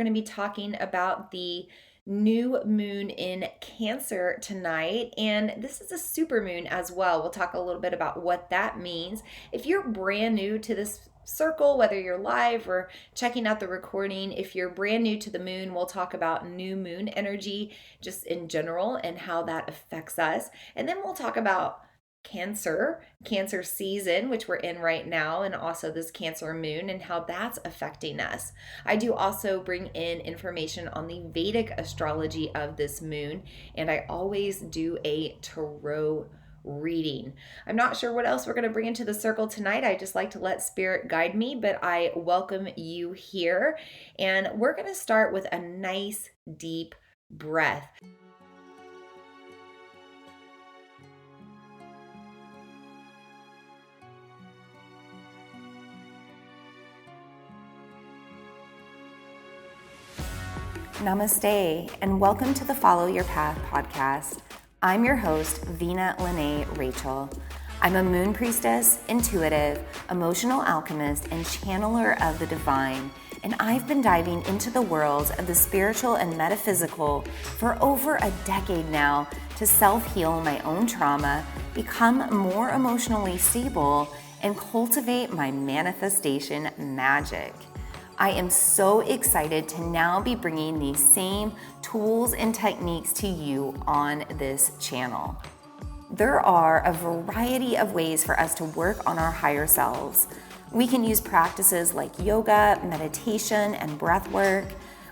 We're going to be talking about the new moon in Cancer tonight, and this is a super moon as well. We'll talk a little bit about what that means. If you're brand new to this circle, whether you're live or checking out the recording, if you're brand new to the moon, we'll talk about new moon energy just in general and how that affects us. And then we'll talk about Cancer season, which we're in right now, and also this Cancer moon and how that's affecting us. I do also bring in information on the Vedic astrology of this moon, and I always do a tarot reading. I'm not sure what else we're going to bring into the circle tonight. I just like to let spirit guide me, but I welcome you here. And we're going to start with a nice deep breath. Namaste, and welcome to the Follow Your Path podcast. I'm your host, Vina Lene Rachel. I'm a moon priestess, intuitive, emotional alchemist, and channeler of the divine, and I've been diving into the worlds of the spiritual and metaphysical for over a decade now to self-heal my own trauma, become more emotionally stable, and cultivate my manifestation magic. I am so excited to now be bringing these same tools and techniques to you on this channel. There are a variety of ways for us to work on our higher selves. We can use practices like yoga, meditation, and breath work.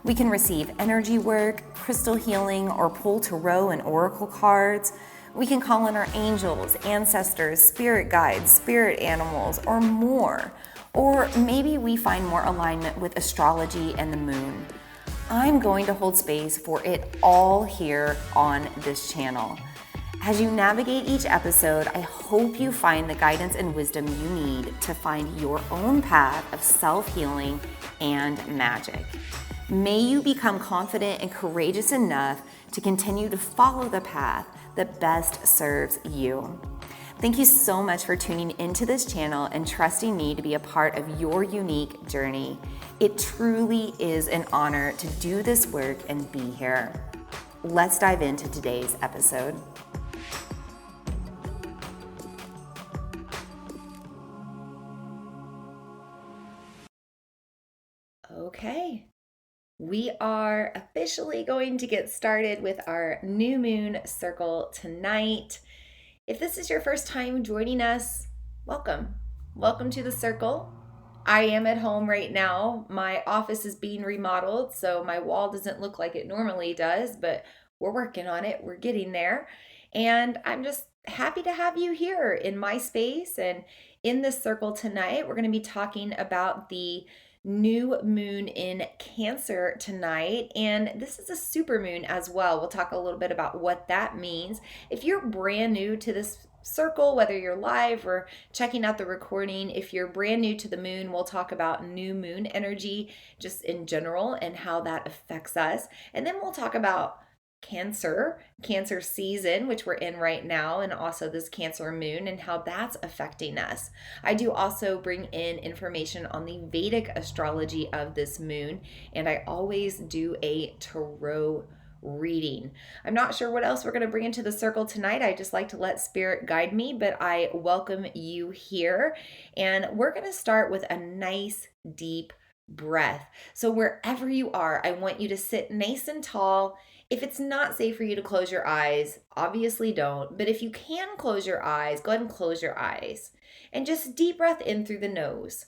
We can receive energy work, crystal healing, or pull tarot and oracle cards. We can call on our angels, ancestors, spirit guides, spirit animals, or more. Or maybe we find more alignment with astrology and the moon. I'm going to hold space for it all here on this channel. As you navigate each episode, I hope you find the guidance and wisdom you need to find your own path of self-healing and magic. May you become confident and courageous enough to continue to follow the path that best serves you. Thank you so much for tuning into this channel and trusting me to be a part of your unique journey. It truly is an honor to do this work and be here. Let's dive into today's episode. Okay, we are officially going to get started with our new moon circle tonight. If this is your first time joining us, welcome. Welcome to the circle. I am at home right now. My office is being remodeled, so my wall doesn't look like it normally does, but we're working on it. We're getting there. And I'm just happy to have you here in my space and in this circle tonight. We're going to be talking about the new moon in Cancer tonight, and this is a super moon as well. We'll talk a little bit about what that means. If you're brand new to this circle, whether you're live or checking out the recording, if you're brand new to the moon, we'll talk about new moon energy just in general and how that affects us. And then we'll talk about Cancer season, which we're in right now, and also this Cancer moon and how that's affecting us. I do also bring in information on the Vedic astrology of this moon, and I always do a tarot reading. I'm not sure what else we're going to bring into the circle tonight. I just like to let spirit guide me, but I welcome you here. And we're going to start with a nice deep breath. So wherever you are, I want you to sit nice and tall. If it's not safe for you to close your eyes, obviously don't. But if you can close your eyes, go ahead and close your eyes. And just deep breath in through the nose.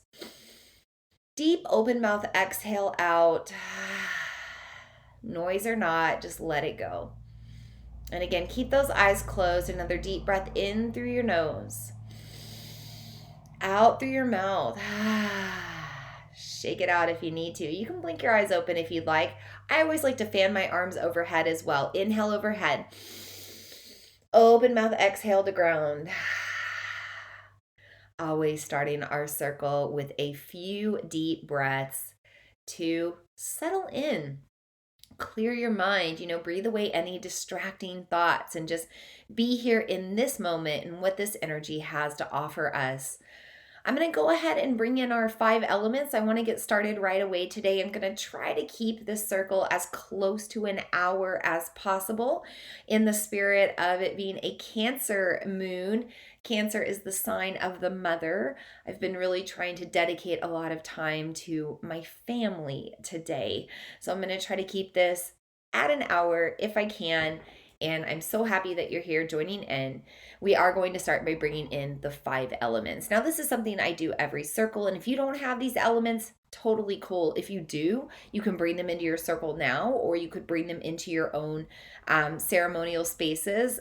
Deep open mouth exhale out. Noise or not, just let it go. And again, keep those eyes closed. Another deep breath in through your nose. Out through your mouth. Shake it out if you need to. You can blink your eyes open if you'd like. I always like to fan my arms overhead as well. Inhale overhead. Open mouth, exhale to ground. Always starting our circle with a few deep breaths to settle in. Clear your mind, breathe away any distracting thoughts and just be here in this moment and what this energy has to offer us. I'm going to go ahead and bring in our 5 elements. I want to get started right away today. I'm going to try to keep this circle as close to an hour as possible in the spirit of it being a Cancer moon. Cancer is the sign of the mother. I've been really trying to dedicate a lot of time to my family today. So I'm going to try to keep this at an hour if I can. And I'm so happy that you're here joining in. We are going to start by bringing in the 5 elements. Now, this is something I do every circle. And if you don't have these elements, totally cool. If you do, you can bring them into your circle now, or you could bring them into your own ceremonial spaces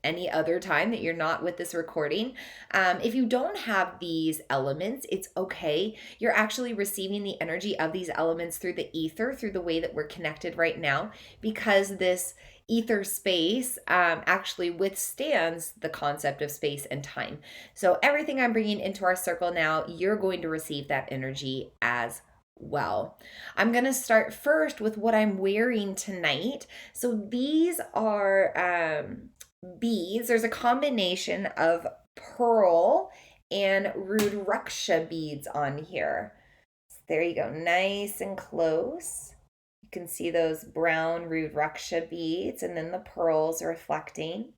any other time that you're not with this recording. If you don't have these elements, it's okay. You're actually receiving the energy of these elements through the ether, through the way that we're connected right now, because this ether space actually withstands the concept of space and time. So everything I'm bringing into our circle now, you're going to receive that energy as well. I'm going to start first with what I'm wearing tonight. So these are beads. There's a combination of pearl and Rudraksha beads on here. So there you go, nice and close. You can see those brown Rudraksha beads and then the pearls reflecting.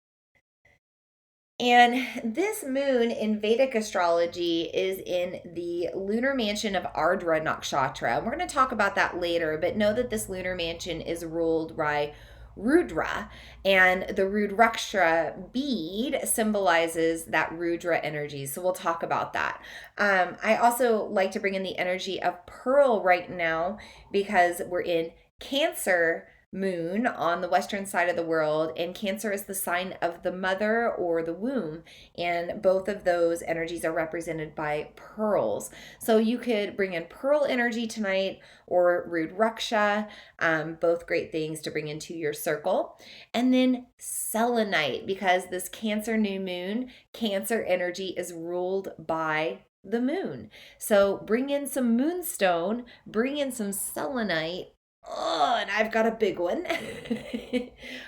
And this moon in Vedic astrology is in the lunar mansion of Ardra Nakshatra. We're going to talk about that later, but know that this lunar mansion is ruled by Rudra, and the Rudraksha bead symbolizes that Rudra energy. So we'll talk about that. I also like to bring in the energy of pearl right now because we're in Cancer moon on the western side of the world, and Cancer is the sign of the mother or the womb, and both of those energies are represented by pearls. So you could bring in pearl energy tonight or Rudraksha, both great things to bring into your circle. And then selenite, because this Cancer new moon, Cancer energy is ruled by the moon. So bring in some moonstone, bring in some selenite. Oh, and I've got a big one.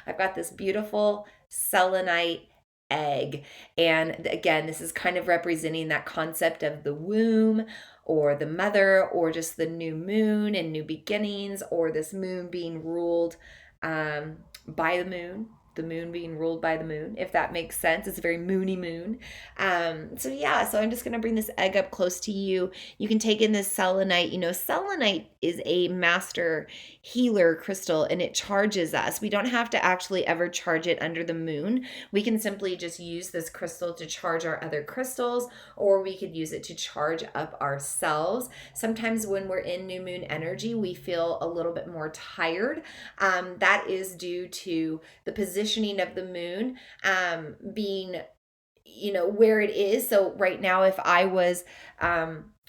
I've got this beautiful selenite egg. And again, this is kind of representing that concept of the womb or the mother or just the new moon and new beginnings, or this moon being ruled by the moon being ruled by the moon, if that makes sense. It's a very moony moon. So I'm just going to bring this egg up close to you. You can take in this selenite. You know, selenite is a master healer crystal and it charges us. We don't have to actually ever charge it under the moon. We can simply just use this crystal to charge our other crystals, or we could use it to charge up ourselves. Sometimes when we're in new moon energy, we feel a little bit more tired. That is due to the positioning of the moon being, where it is. So right now, if I was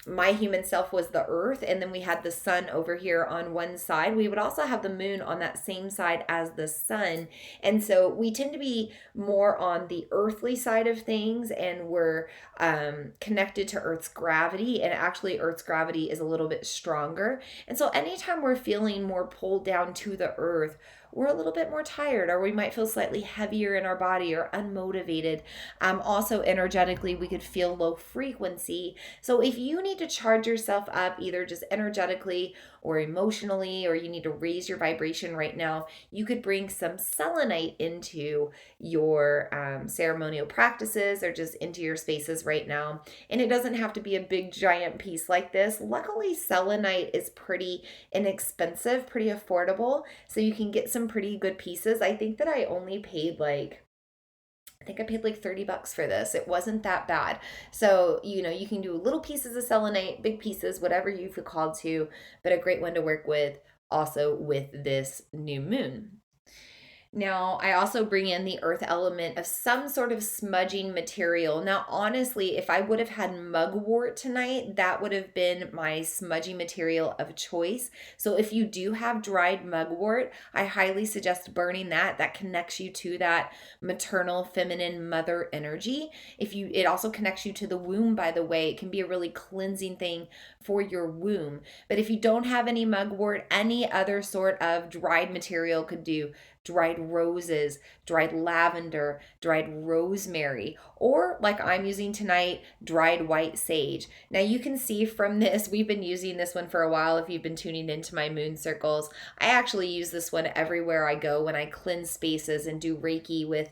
my human self was the earth, and then we had the sun over here on one side, we would also have the moon on that same side as the sun. And so we tend to be more on the earthly side of things, and we're connected to Earth's gravity, and actually Earth's gravity is a little bit stronger. And so anytime we're feeling more pulled down to the earth, we're a little bit more tired, or we might feel slightly heavier in our body or unmotivated. Also energetically, we could feel low frequency. So if you need to charge yourself up, either just energetically or emotionally, or you need to raise your vibration right now, you could bring some selenite into your ceremonial practices or just into your spaces right now. And it doesn't have to be a big giant piece like this. Luckily, selenite is pretty inexpensive, pretty affordable, so you can get some pretty good pieces. I think that I only paid like $30 for this. It wasn't that bad. So, you can do little pieces of selenite, big pieces, whatever you feel called to, but a great one to work with also with this new moon. Now, I also bring in the earth element of some sort of smudging material. Now, honestly, if I would have had mugwort tonight, that would have been my smudging material of choice. So if you do have dried mugwort, I highly suggest burning that. That connects you to that maternal, feminine mother energy. It also connects you to the womb, by the way. It can be a really cleansing thing for your womb. But if you don't have any mugwort, any other sort of dried material could do dried roses, dried lavender, dried rosemary, or like I'm using tonight, dried white sage. Now you can see from this, we've been using this one for a while if you've been tuning into my moon circles. I actually use this one everywhere I go when I cleanse spaces and do Reiki with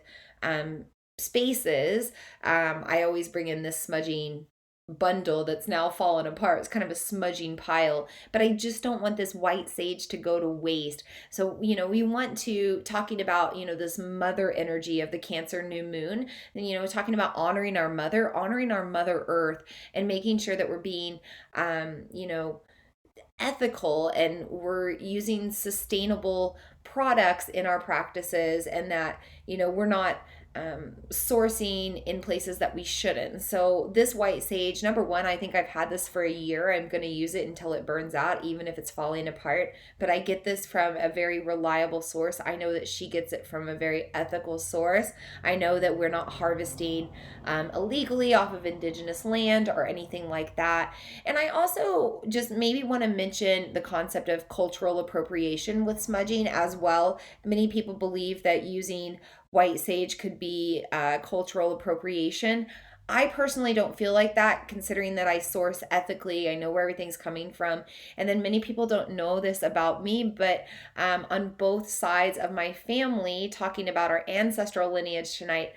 spaces. I always bring in this smudging bundle that's now fallen apart. It's kind of a smudging pile, but I just don't want this white sage to go to waste. So, we want to, talking about, this mother energy of the Cancer new moon, and, talking about honoring our mother earth, and making sure that we're being, ethical and we're using sustainable products in our practices, and that, we're not sourcing in places that we shouldn't. So this white sage, number one, I think I've had this for a year. I'm going to use it until it burns out, even if it's falling apart. But I get this from a very reliable source. I know that she gets it from a very ethical source. I know that we're not harvesting illegally off of indigenous land or anything like that. And I also just maybe want to mention the concept of cultural appropriation with smudging as well. Many people believe that using white sage could be cultural appropriation. I personally don't feel like that, considering that I source ethically. I know where everything's coming from. And then many people don't know this about me, but on both sides of my family, talking about our ancestral lineage tonight,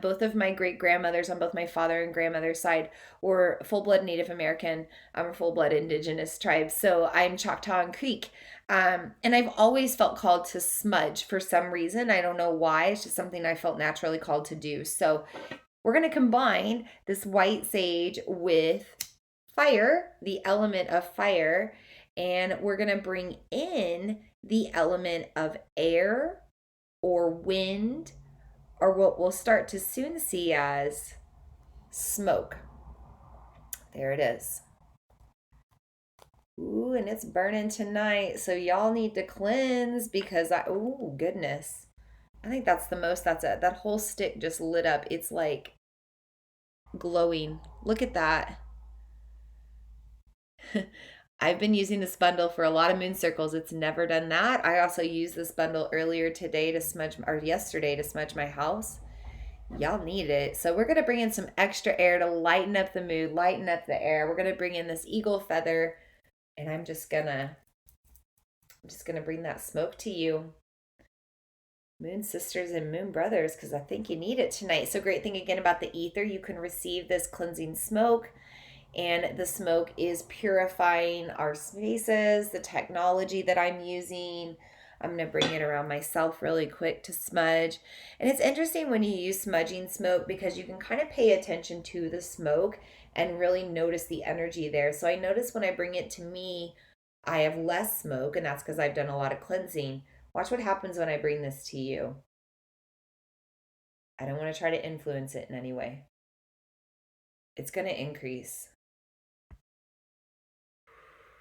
both of my great grandmothers on both my father and grandmother's side were full-blood Native American or full-blood indigenous tribes. So I'm Choctaw and Creek. And I've always felt called to smudge for some reason. I don't know why. It's just something I felt naturally called to do. So we're going to combine this white sage with fire, the element of fire, and we're going to bring in the element of air or wind, or what we'll start to soon see as smoke. There it is. Ooh, and it's burning tonight. So y'all need to cleanse because oh goodness. I think that's the most, that whole stick just lit up. It's like glowing. Look at that. I've been using this bundle for a lot of moon circles. It's never done that. I also used this bundle earlier today to smudge, or yesterday to smudge my house. Y'all need it. So we're going to bring in some extra air to lighten up the mood, lighten up the air. We're going to bring in this eagle feather. And I'm just gonna bring that smoke to you, moon sisters and moon brothers, because I think you need it tonight. So great thing again about the ether, you can receive this cleansing smoke, and the smoke is purifying our spaces. The technology that I'm using, I'm going to bring it around myself really quick to smudge. And it's interesting when you use smudging smoke because you can kind of pay attention to the smoke and really notice the energy there. So I notice when I bring it to me, I have less smoke, and that's because I've done a lot of cleansing. Watch what happens when I bring this to you. I don't want to try to influence it in any way. It's going to increase.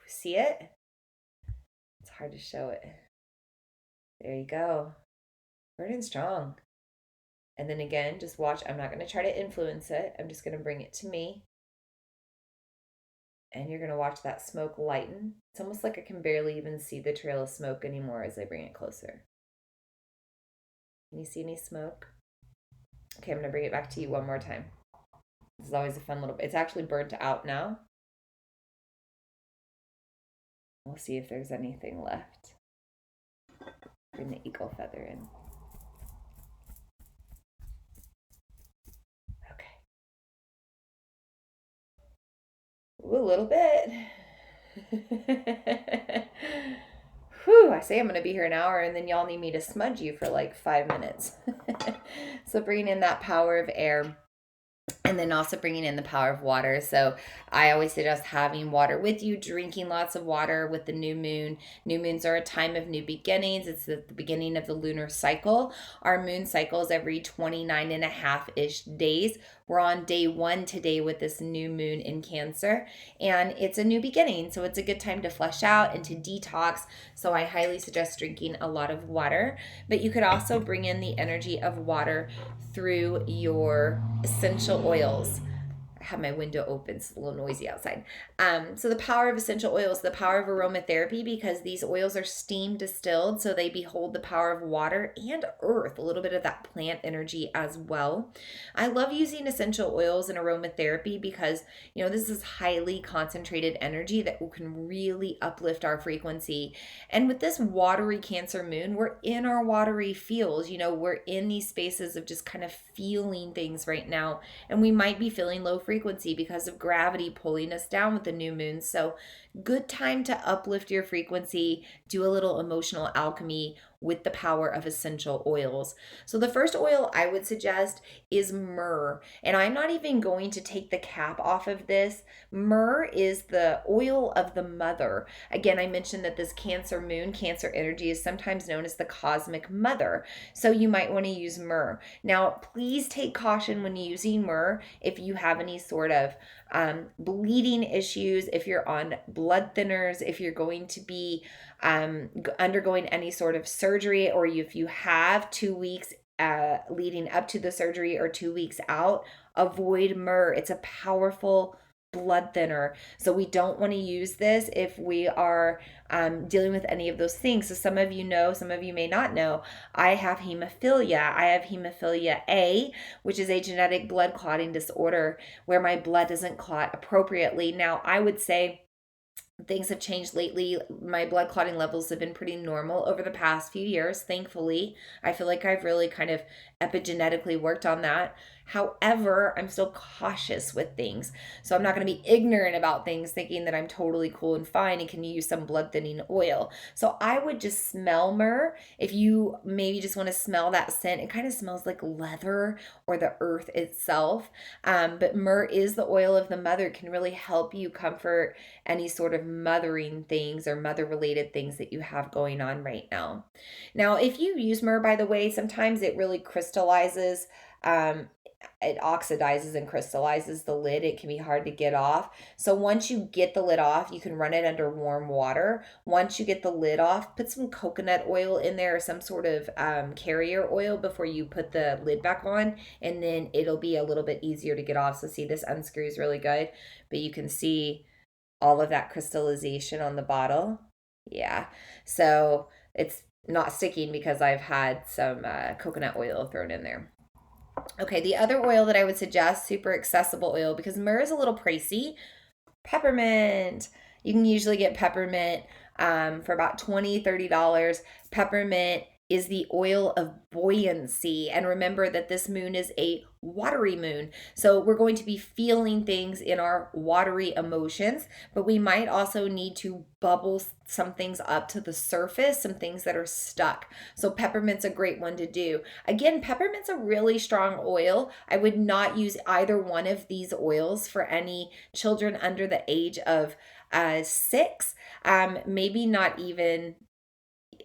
See it? It's hard to show it. There you go. Burning strong. And then again, just watch. I'm not going to try to influence it. I'm just going to bring it to me. And you're going to watch that smoke lighten. It's almost like I can barely even see the trail of smoke anymore as I bring it closer. Can you see any smoke? Okay, I'm going to bring it back to you one more time. This is always a fun little bit. It's actually burnt out now. We'll see if there's anything left. Bring the eagle feather in. Ooh, a little bit. Whew, I say I'm going to be here an hour, and then y'all need me to smudge you for like 5 minutes. So bringing in that power of air. And then also bringing in the power of water. So I always suggest having water with you, drinking lots of water with the new moon. New moons are a time of new beginnings. It's the beginning of the lunar cycle. Our moon cycle is every 29 and a half-ish days. We're on day 1 today with this new moon in Cancer, and it's a new beginning. So it's a good time to flush out and to detox. So I highly suggest drinking a lot of water, but you could also bring in the energy of water through your essential oils. I have my window open. It's a little noisy outside. So the power of essential oils, the power of aromatherapy, because these oils are steam distilled, so they behold the power of water and earth, a little bit of that plant energy as well. I love using essential oils and aromatherapy because, this is highly concentrated energy that can really uplift our frequency. And with this watery Cancer moon, we're in our watery feels. We're in these spaces of just kind of feeling things right now. And we might be feeling low frequency because of gravity pulling us down with the new moon. So, good time to uplift your frequency, do a little emotional alchemy with the power of essential oils. So the first oil I would suggest is myrrh. And I'm not even going to take the cap off of this. Myrrh is the oil of the mother. Again, I mentioned that this Cancer moon, Cancer energy, is sometimes known as the cosmic mother. So you might want to use myrrh. Now, please take caution when using myrrh if you have any sort of bleeding issues, if you're on blood thinners, if you're going to be undergoing any sort of surgery, or if you have 2 weeks leading up to the surgery or 2 weeks out, avoid myrrh. It's a powerful blood thinner. So we don't want to use this if we are dealing with any of those things. So some of you know, some of you may not know, I have hemophilia. I have hemophilia A, which is a genetic blood clotting disorder where my blood doesn't clot appropriately. Now, I would say things have changed lately. My blood clotting levels have been pretty normal over the past few years, thankfully. I feel like I've really kind of epigenetically worked on that. However, I'm still cautious with things. So I'm not going to be ignorant about things thinking that I'm totally cool and fine and can use some blood thinning oil. So I would just smell myrrh. If you maybe just want to smell that scent, it kind of smells like leather or the earth itself. But myrrh is the oil of the mother, can really help you comfort any sort of mothering things or mother related things that you have going on right now. Now, if you use myrrh, by the way, sometimes it really crystallizes. It oxidizes and crystallizes the lid. It can be hard to get off. So once you get the lid off, you can run it under warm water. Once you get the lid off, put some coconut oil in there or some sort of carrier oil before you put the lid back on, and then it'll be a little bit easier to get off. So see, this unscrews really good, but you can see all of that crystallization on the bottle. Yeah, so it's not sticking because I've had some coconut oil thrown in there. Okay, the other oil that I would suggest, super accessible oil, because myrrh is a little pricey, peppermint. You can usually get peppermint for about $20, $30. Peppermint is the oil of buoyancy. And remember that this moon is a watery moon. So we're going to be feeling things in our watery emotions, but we might also need to bubble some things up to the surface, some things that are stuck. So peppermint's a great one to do. Again, peppermint's a really strong oil. I would not use either one of these oils for any children under the age of 6. Maybe not even,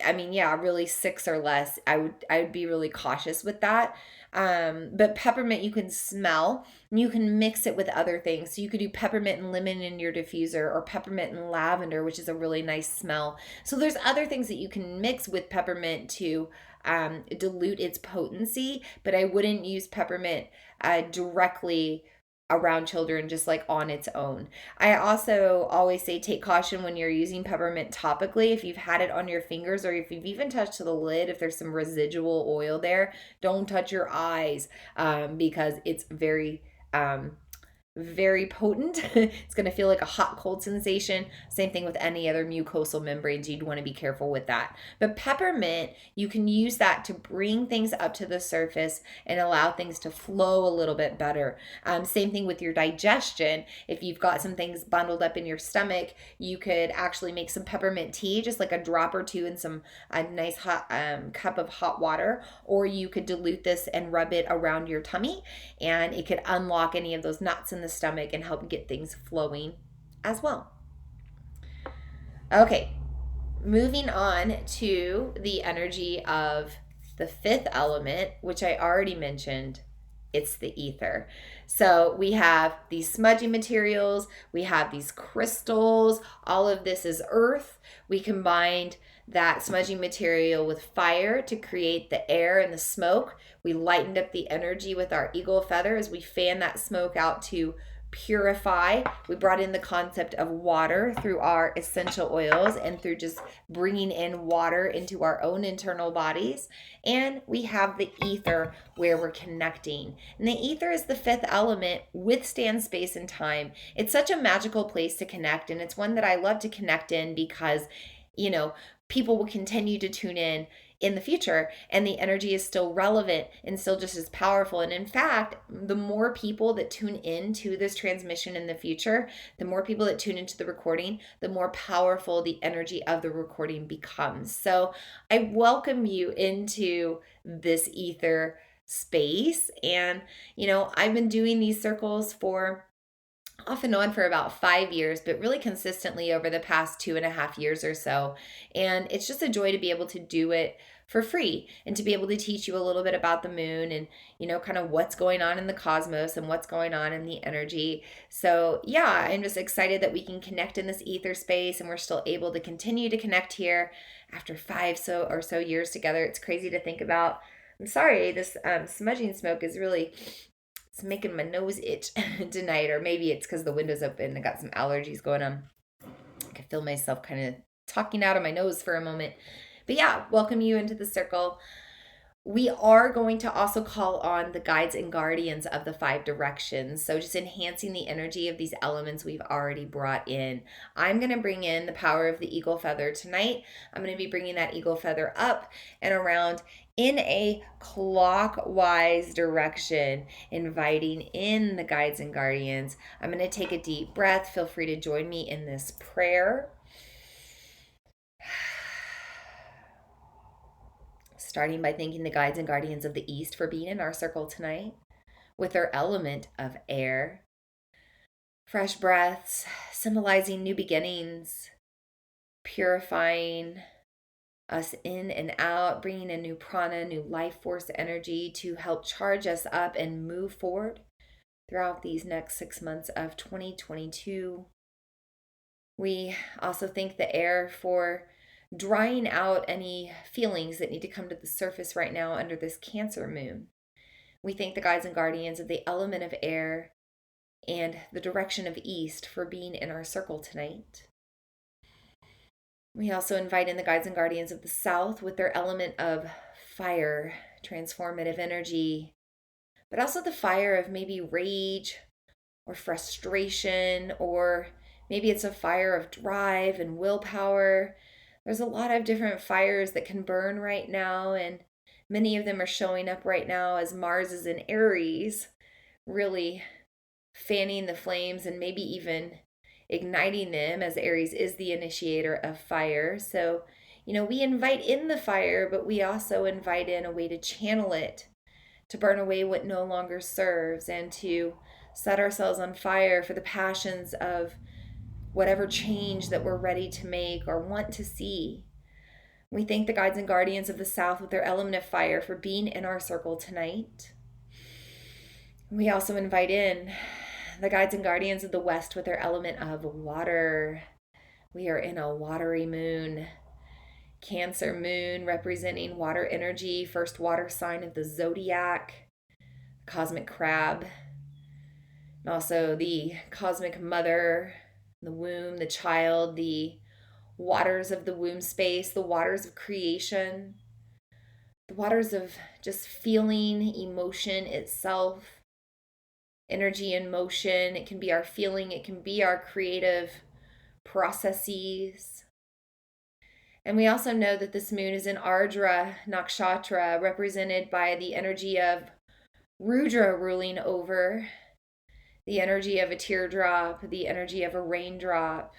really 6 or less. I would be really cautious with that. But peppermint you can smell, and you can mix it with other things. So you could do peppermint and lemon in your diffuser, or peppermint and lavender, which is a really nice smell. So there's other things that you can mix with peppermint to dilute its potency, but I wouldn't use peppermint directly around children just like on its own. I also always say take caution when you're using peppermint topically. If you've had it on your fingers, or if you've even touched the lid, if there's some residual oil there, don't touch your eyes because it's very potent. It's going to feel like a hot cold sensation. Same thing with any other mucosal membranes. You'd want to be careful with that. But peppermint, you can use that to bring things up to the surface and allow things to flow a little bit better. Same thing with your digestion. If you've got some things bundled up in your stomach, you could actually make some peppermint tea, just like a drop or two in a nice hot cup of hot water, or you could dilute this and rub it around your tummy, and it could unlock any of those knots in the stomach and help get things flowing as well. Okay, moving on to the energy of the 5th element, which I already mentioned. It's the ether. So we have these smudgy materials, we have these crystals, all of this is earth. We combined that smudgy material with fire to create the air and the smoke. We lightened up the energy with our eagle feather as we fan that smoke out to purify. We brought in the concept of water through our essential oils and through just bringing in water into our own internal bodies. And we have the ether where we're connecting. And the ether is the fifth element, withstands space and time. It's such a magical place to connect. And it's one that I love to connect in because, people will continue to tune in the future, and the energy is still relevant and still just as powerful. And in fact, the more people that tune into this transmission in the future, the more people that tune into the recording, the more powerful the energy of the recording becomes. So I welcome you into this ether space. And I've been doing these circles for off and on for about 5 years, but really consistently over the past 2.5 years or so. And it's just a joy to be able to do it for free and to be able to teach you a little bit about the moon and, kind of what's going on in the cosmos and what's going on in the energy. So yeah, I'm just excited that we can connect in this ether space, and we're still able to continue to connect here after 5 or so years together. It's crazy to think about. I'm sorry, this smudging smoke is really... it's making my nose itch tonight, or maybe it's because the window's open. I got some allergies going on. I can feel myself kind of talking out of my nose for a moment. But yeah, welcome you into the circle. We are going to also call on the guides and guardians of the 5 directions. So just enhancing the energy of these elements we've already brought in. I'm going to bring in the power of the eagle feather tonight. I'm going to be bringing that eagle feather up and around in a clockwise direction, inviting in the guides and guardians. I'm going to take a deep breath. Feel free to join me in this prayer. Starting by thanking the guides and guardians of the East for being in our circle tonight with their element of air. Fresh breaths, symbolizing new beginnings, purifying us in and out, bringing in new prana, new life force energy to help charge us up and move forward throughout these next 6 months of 2022. We also thank the air for drying out any feelings that need to come to the surface right now under this Cancer moon. We thank the guides and guardians of the element of air and the direction of east for being in our circle tonight. We also invite in the guides and guardians of the south with their element of fire, transformative energy, but also the fire of maybe rage or frustration, or maybe it's a fire of drive and willpower. There's a lot of different fires that can burn right now, and many of them are showing up right now as Mars is in Aries, really fanning the flames and maybe even igniting them, as Aries is the initiator of fire. So, we invite in the fire, but we also invite in a way to channel it, to burn away what no longer serves, and to set ourselves on fire for the passions of whatever change that we're ready to make or want to see. We thank the guides and guardians of the south with their element of fire for being in our circle tonight. We also invite in the guides and guardians of the west with their element of water. We are in a watery moon, Cancer moon, representing water energy, first water sign of the zodiac, cosmic crab, and also the cosmic mother, the womb, the child, the waters of the womb space, the waters of creation, the waters of just feeling emotion itself, energy in motion. It can be our feeling, it can be our creative processes. And we also know that this moon is in Ardra Nakshatra, represented by the energy of Rudra ruling over, the energy of a teardrop, the energy of a raindrop,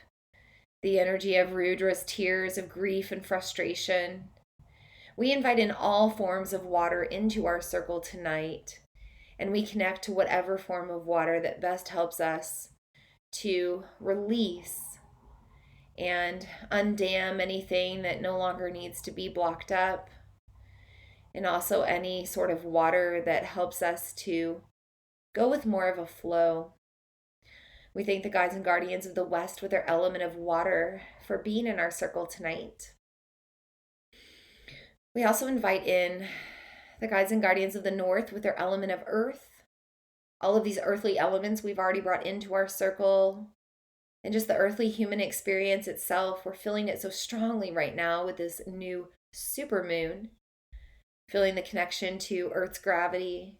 the energy of Rudra's tears of grief and frustration. We invite in all forms of water into our circle tonight, and we connect to whatever form of water that best helps us to release and undam anything that no longer needs to be blocked up, and also any sort of water that helps us to go with more of a flow. We thank the guides and guardians of the west with their element of water for being in our circle tonight. We also invite in the guides and guardians of the north with their element of earth, all of these earthly elements we've already brought into our circle, and just the earthly human experience itself. We're feeling it so strongly right now with this new supermoon, feeling the connection to Earth's gravity,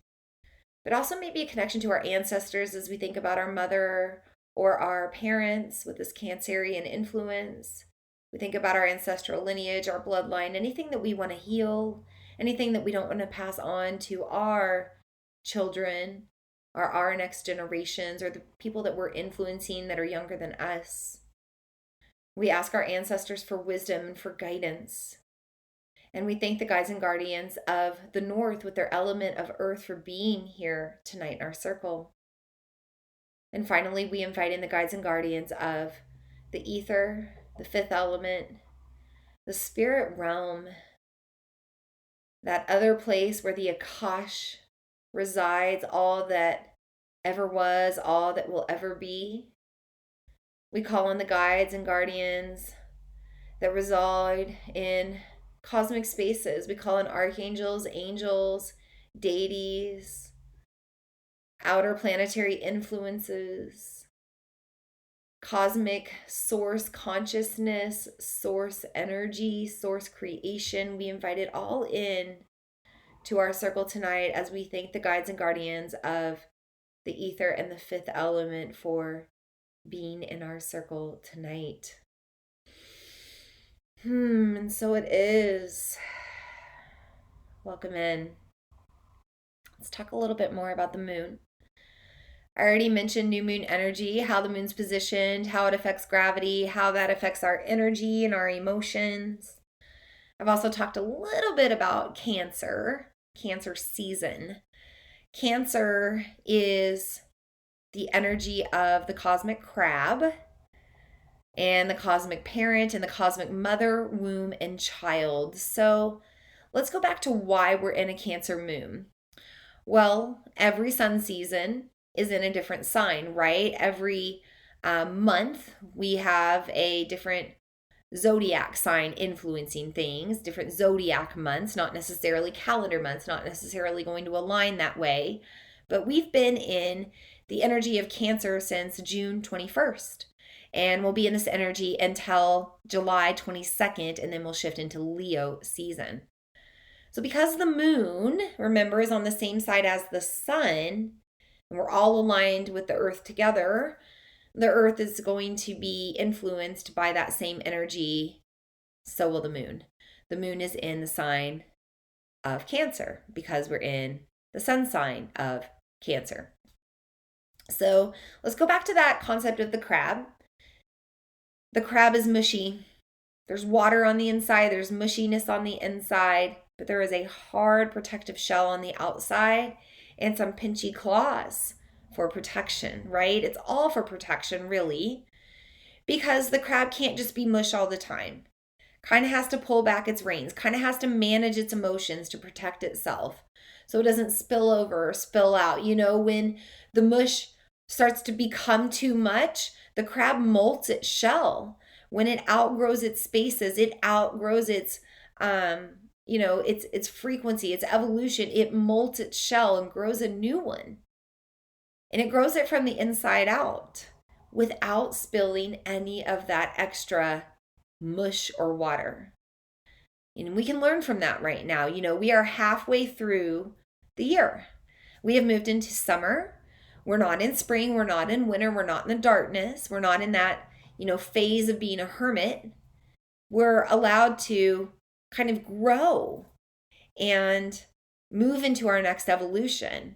but also maybe a connection to our ancestors as we think about our mother or our parents with this Cancerian influence. We think about our ancestral lineage, our bloodline, anything that we want to heal, anything that we don't want to pass on to our children or our next generations or the people that we're influencing that are younger than us. We ask our ancestors for wisdom and for guidance. And we thank the guides and guardians of the North with their element of earth for being here tonight in our circle. And finally, we invite in the guides and guardians of the ether, the fifth element, the spirit realm, that other place where the Akash resides, all that ever was, all that will ever be. We call on the guides and guardians that reside in cosmic spaces. We call on archangels, angels, deities, outer planetary influences, cosmic source consciousness, source energy, source creation. We invite it all in to our circle tonight as we thank the guides and guardians of the ether and the fifth element for being in our circle tonight. And so it is. Welcome in. Let's talk a little bit more about the moon. I already mentioned new moon energy, how the moon's positioned, how it affects gravity, how that affects our energy and our emotions. I've also talked a little bit about Cancer season. Cancer is the energy of the cosmic crab and the cosmic parent and the cosmic mother, womb, and child. So let's go back to why we're in a Cancer moon. Well, every sun season is in a different sign, right? Every month we have a different zodiac sign influencing things, different zodiac months, not necessarily calendar months, not necessarily going to align that way. But we've been in the energy of Cancer since June 21st. And we'll be in this energy until July 22nd, and then we'll shift into Leo season. So because the moon, remember, is on the same side as the sun, and we're all aligned with the earth together, the earth is going to be influenced by that same energy. So will the moon. The moon is in the sign of Cancer because we're in the sun sign of Cancer. So let's go back to that concept of the crab. The crab is mushy. There's water on the inside. There's mushiness on the inside, but there is a hard protective shell on the outside and some pinchy claws for protection, right? It's all for protection, really, because the crab can't just be mush all the time. Kind of has to pull back its reins, kind of has to manage its emotions to protect itself so it doesn't spill over or spill out. You know, when the mush starts to become too much, the crab molts its shell. When it outgrows its spaces, it outgrows its its frequency, its evolution. It molts its shell and grows a new one. And it grows it from the inside out without spilling any of that extra mush or water. And we can learn from that right now. You know, we are halfway through the year. We have moved into summer. We're not in spring. We're not in winter. We're not in the darkness. We're not in that, phase of being a hermit. We're allowed to kind of grow and move into our next evolution.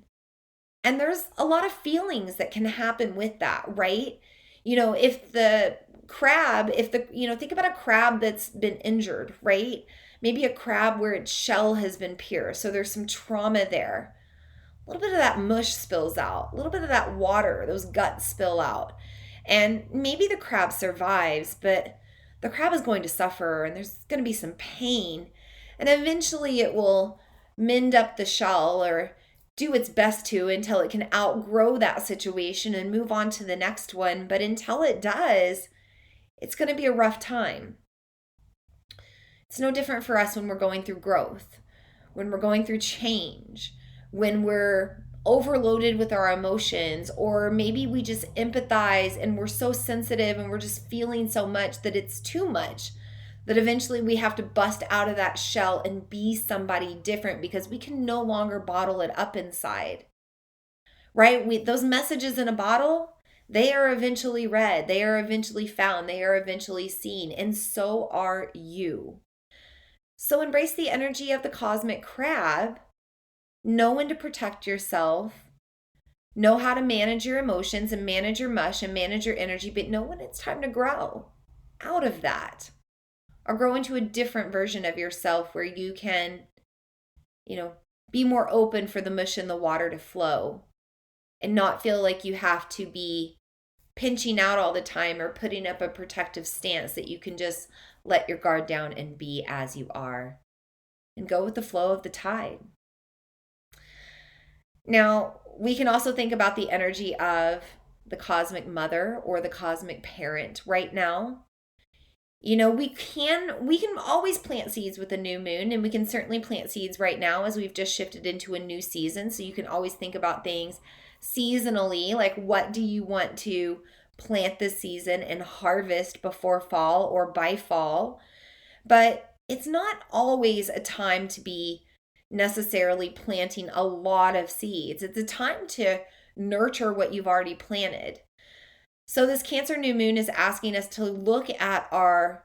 And there's a lot of feelings that can happen with that, right? If the crab, think about a crab that's been injured, right? Maybe a crab where its shell has been pierced. So there's some trauma there. A little bit of that mush spills out, a little bit of that water, those guts spill out. And maybe the crab survives, but the crab is going to suffer and there's going to be some pain. And eventually it will mend up the shell or do its best to until it can outgrow that situation and move on to the next one. But until it does, it's going to be a rough time. It's no different for us when we're going through growth, when we're going through change, when we're overloaded with our emotions, or maybe we just empathize and we're so sensitive and we're just feeling so much that it's too much, that eventually we have to bust out of that shell and be somebody different because we can no longer bottle it up inside, right? Those messages in a bottle, they are eventually read, they are eventually found, they are eventually seen, and so are you. So embrace the energy of the cosmic crab. Know when to protect yourself. Know how to manage your emotions and manage your mush and manage your energy, but know when it's time to grow out of that or grow into a different version of yourself where you can, be more open for the mush and the water to flow and not feel like you have to be pinching out all the time or putting up a protective stance, that you can just let your guard down and be as you are and go with the flow of the tide. Now, we can also think about the energy of the cosmic mother or the cosmic parent right now. We can always plant seeds with a new moon, and we can certainly plant seeds right now as we've just shifted into a new season. So you can always think about things seasonally, like what do you want to plant this season and harvest before fall or by fall. But it's not always a time to be necessarily planting a lot of seeds. It's a time to nurture what you've already planted. So this Cancer new moon is asking us to look at our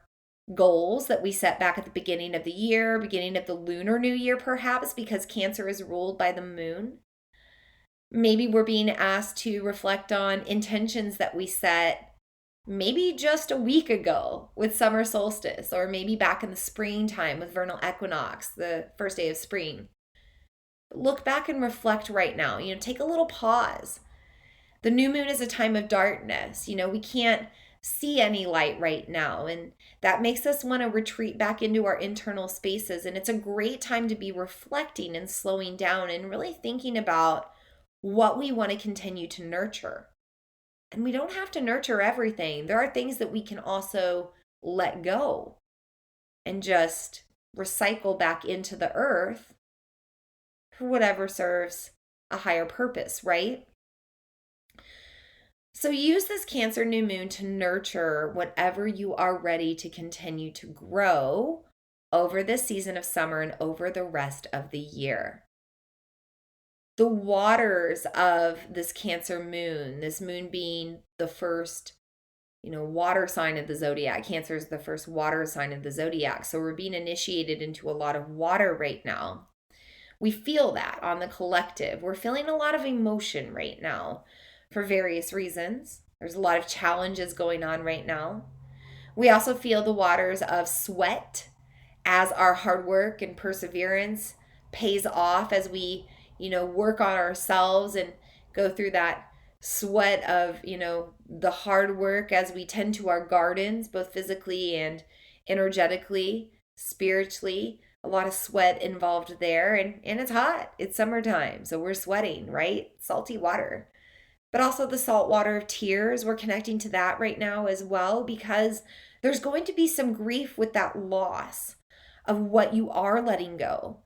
goals that we set back at the beginning of the year, beginning of the lunar new year, perhaps, because Cancer is ruled by the moon. Maybe we're being asked to reflect on intentions that we set maybe just a week ago with summer solstice, or maybe back in the springtime with vernal equinox, the first day of spring. Look back and reflect right now. Take a little pause. The new moon is a time of darkness. We can't see any light right now, and that makes us want to retreat back into our internal spaces. And it's a great time to be reflecting and slowing down and really thinking about what we want to continue to nurture. And we don't have to nurture everything. There are things that we can also let go and just recycle back into the earth for whatever serves a higher purpose, right? So use this Cancer new moon to nurture whatever you are ready to continue to grow over this season of summer and over the rest of the year. The waters of this Cancer moon, this moon being the first, water sign of the zodiac. Cancer is the first water sign of the zodiac. So we're being initiated into a lot of water right now. We feel that on the collective. We're feeling a lot of emotion right now for various reasons. There's a lot of challenges going on right now. We also feel the waters of sweat as our hard work and perseverance pays off, as we work on ourselves and go through that sweat of, the hard work as we tend to our gardens, both physically and energetically, spiritually. A lot of sweat involved there, and it's hot. It's summertime, so we're sweating, right? Salty water. But also the salt water of tears, we're connecting to that right now as well, because there's going to be some grief with that loss of what you are letting go.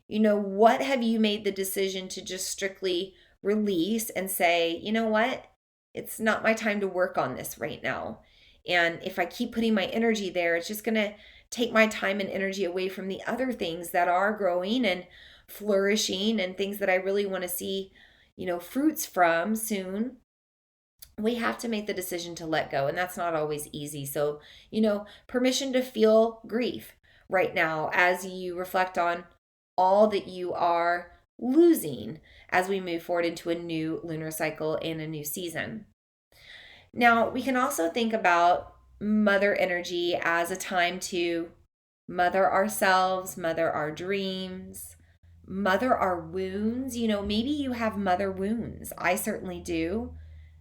What have you made the decision to just strictly release and say, you know what? It's not my time to work on this right now. And if I keep putting my energy there, it's just going to take my time and energy away from the other things that are growing and flourishing and things that I really want to see, fruits from soon. We have to make the decision to let go, and that's not always easy. So, permission to feel grief right now as you reflect on all that you are losing as we move forward into a new lunar cycle and a new season. Now, we can also think about mother energy as a time to mother ourselves, mother our dreams, mother our wounds. Maybe you have mother wounds. I certainly do.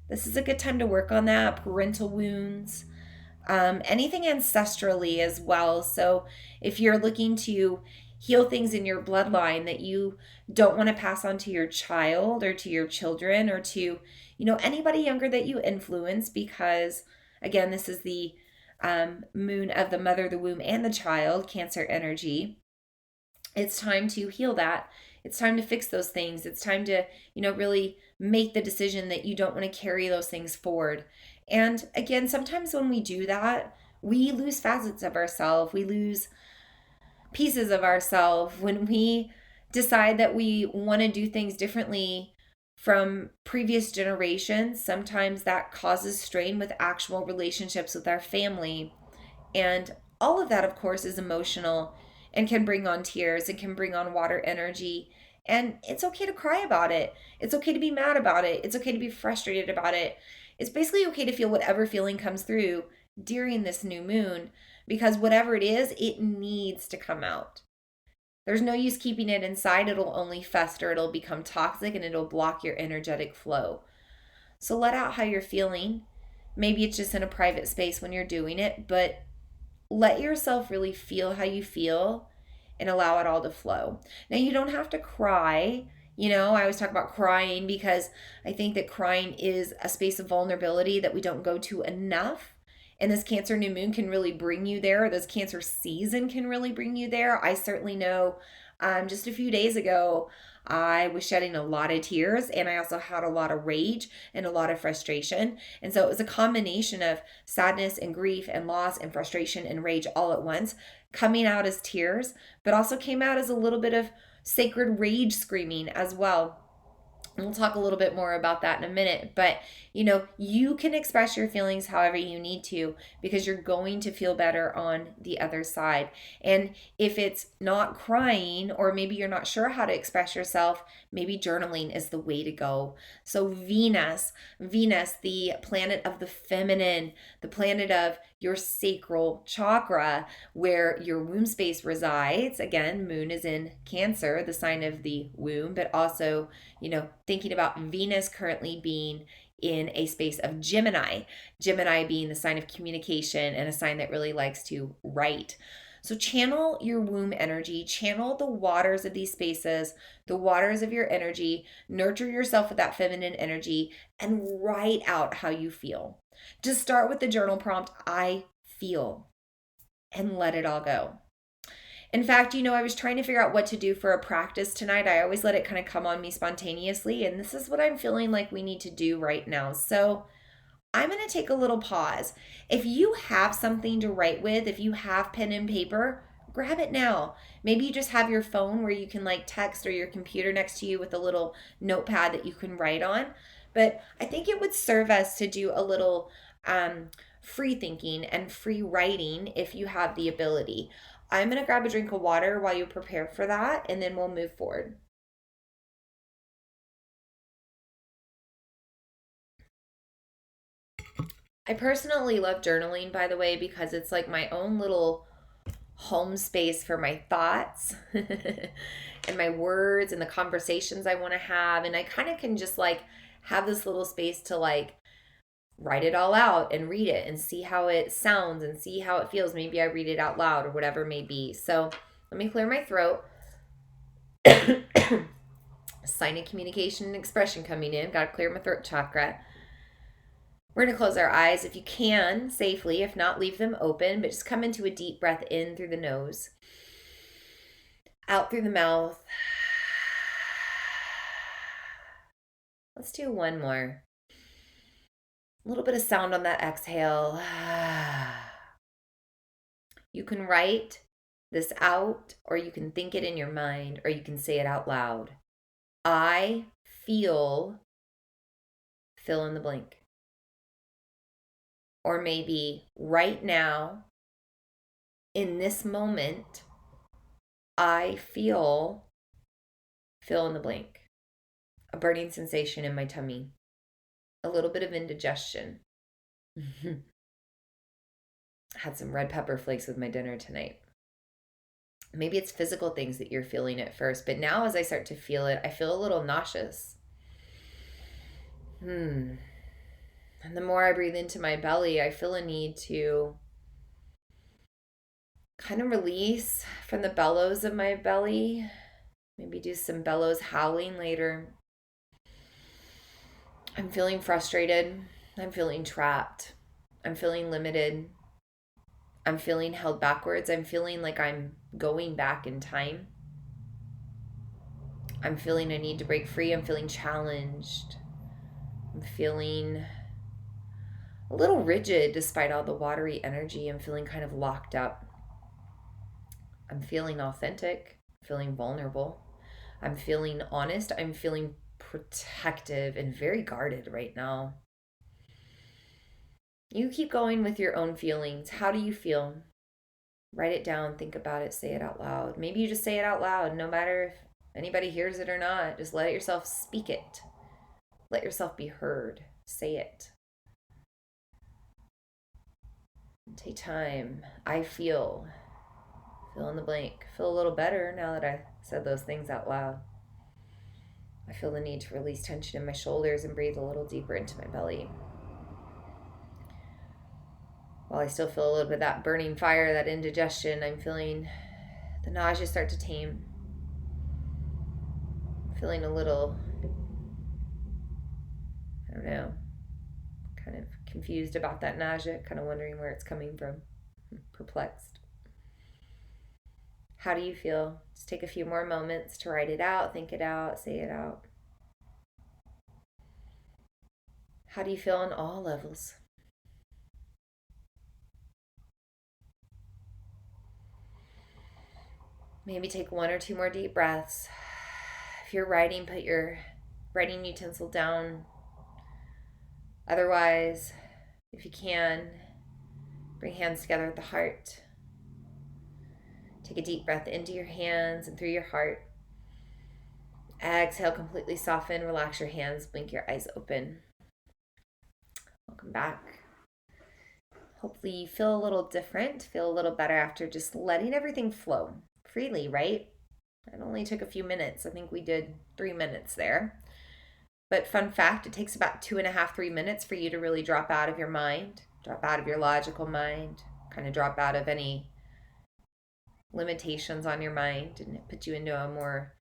This is a good time to work on that. Parental wounds, anything ancestrally as well. So if you're looking to heal things in your bloodline that you don't want to pass on to your child or to your children or to, anybody younger that you influence, because again, this is the moon of the mother, the womb, and the child, Cancer energy. It's time to heal that. It's time to fix those things. It's time to, really make the decision that you don't want to carry those things forward. And again, sometimes when we do that, we lose facets of ourselves. We lose pieces of ourselves when we decide that we want to do things differently from previous generations. Sometimes that causes strain with actual relationships with our family. And all of that, of course, is emotional and can bring on tears. It can bring on water energy. And it's okay to cry about it. It's okay to be mad about it. It's okay to be frustrated about it. It's basically okay to feel whatever feeling comes through during this new moon, because whatever it is, it needs to come out. There's no use keeping it inside. It'll only fester, it'll become toxic, and it'll block your energetic flow. So let out how you're feeling. Maybe it's just in a private space when you're doing it, but let yourself really feel how you feel and allow it all to flow. Now, you don't have to cry. I always talk about crying because I think that crying is a space of vulnerability that we don't go to enough. And this Cancer new moon can really bring you there. This Cancer season can really bring you there. I certainly know just a few days ago, I was shedding a lot of tears, and I also had a lot of rage and a lot of frustration. And so it was a combination of sadness and grief and loss and frustration and rage all at once, coming out as tears, but also came out as a little bit of sacred rage screaming as well. And we'll talk a little bit more about that in a minute. But, you can express your feelings however you need to, because you're going to feel better on the other side. And if it's not crying, or maybe you're not sure how to express yourself, maybe journaling is the way to go. So Venus, the planet of the feminine, the planet of your sacral chakra, where your womb space resides. Again, moon is in Cancer, the sign of the womb, but also, thinking about Venus currently being in a space of Gemini being the sign of communication and a sign that really likes to write. So channel your womb energy, channel the waters of these spaces, the waters of your energy, nurture yourself with that feminine energy, and write out how you feel. Just start with the journal prompt, I feel, and let it all go. In fact, I was trying to figure out what to do for a practice tonight. I always let it kind of come on me spontaneously, and this is what I'm feeling like we need to do right now. So I'm going to take a little pause. If you have something to write with, if you have pen and paper, grab it now. Maybe you just have your phone where you can text, or your computer next to you with a little notepad that you can write on. But I think it would serve us to do a little free thinking and free writing if you have the ability. I'm going to grab a drink of water while you prepare for that, and then we'll move forward. I personally love journaling, by the way, because it's like my own little home space for my thoughts and my words and the conversations I want to have. And I kind of can just have this little space to write it all out and read it and see how it sounds and see how it feels. Maybe I read it out loud or whatever it may be. So let me clear my throat. Sign of communication and expression coming in. Got to clear my throat chakra. We're going to close our eyes if you can safely. If not, leave them open, but just come into a deep breath in through the nose, out through the mouth. Let's do one more. A little bit of sound on that exhale. You can write this out, or you can think it in your mind, or you can say it out loud. I feel, fill in the blank. Or maybe right now, in this moment, I feel, fill in the blank. A burning sensation in my tummy. A little bit of indigestion. Had some red pepper flakes with my dinner tonight. Maybe it's physical things that you're feeling at first, but now as I start to feel it, I feel a little nauseous. And the more I breathe into my belly, I feel a need to kind of release from the bellows of my belly. Maybe do some bellows howling later. I'm feeling frustrated. I'm feeling trapped. I'm feeling limited. I'm feeling held backwards. I'm feeling like I'm going back in time. I'm feeling a need to break free. I'm feeling challenged. I'm feeling a little rigid despite all the watery energy. I'm feeling kind of locked up. I'm feeling authentic, feeling vulnerable. I'm feeling honest. I'm feeling protective and very guarded right now. You keep going with your own feelings. How do you feel? Write it down, think about it, say it out loud. Maybe you just say it out loud, no matter if anybody hears it or not. Just let yourself speak it. Let yourself be heard. Say it. Take time. I feel. Fill in the blank. Feel a little better now that I said those things out loud. I feel the need to release tension in my shoulders and breathe a little deeper into my belly. While I still feel a little bit of that burning fire, that indigestion, I'm feeling the nausea start to tame. Feeling a little, I don't know, kind of confused about that nausea, kind of wondering where it's coming from. Perplexed. How do you feel? Just take a few more moments to write it out, think it out, say it out. How do you feel on all levels? Maybe take one or two more deep breaths. If you're writing, put your writing utensil down. Otherwise, if you can, bring hands together at the heart. Take a deep breath into your hands and through your heart. Exhale, completely soften, relax your hands, blink your eyes open. Welcome back. Hopefully you feel a little different, feel a little better after just letting everything flow freely, right? It only took a few minutes. I think we did 3 minutes there. But fun fact, it takes about 2.5, 3 minutes for you to really drop out of your mind, drop out of your logical mind, kind of drop out of any limitations on your mind, and it puts you into a more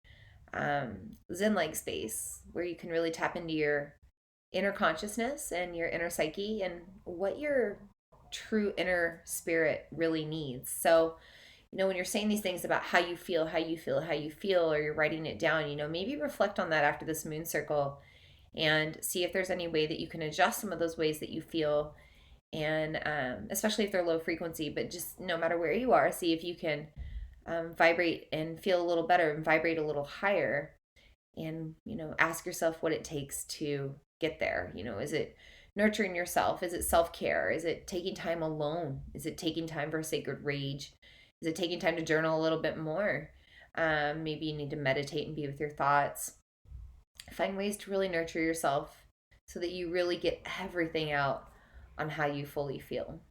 zen-like space where you can really tap into your inner consciousness and your inner psyche and what your true inner spirit really needs. So, when you're saying these things about how you feel, or you're writing it down, maybe reflect on that after this moon circle and see if there's any way that you can adjust some of those ways that you feel. And especially if they're low frequency, but just no matter where you are, see if you can vibrate and feel a little better and vibrate a little higher. And, ask yourself what it takes to get there. Is it nurturing yourself? Is it self-care? Is it taking time alone? Is it taking time for sacred rage? Is it taking time to journal a little bit more? Maybe you need to meditate and be with your thoughts. Find ways to really nurture yourself so that you really get everything out on how you fully feel.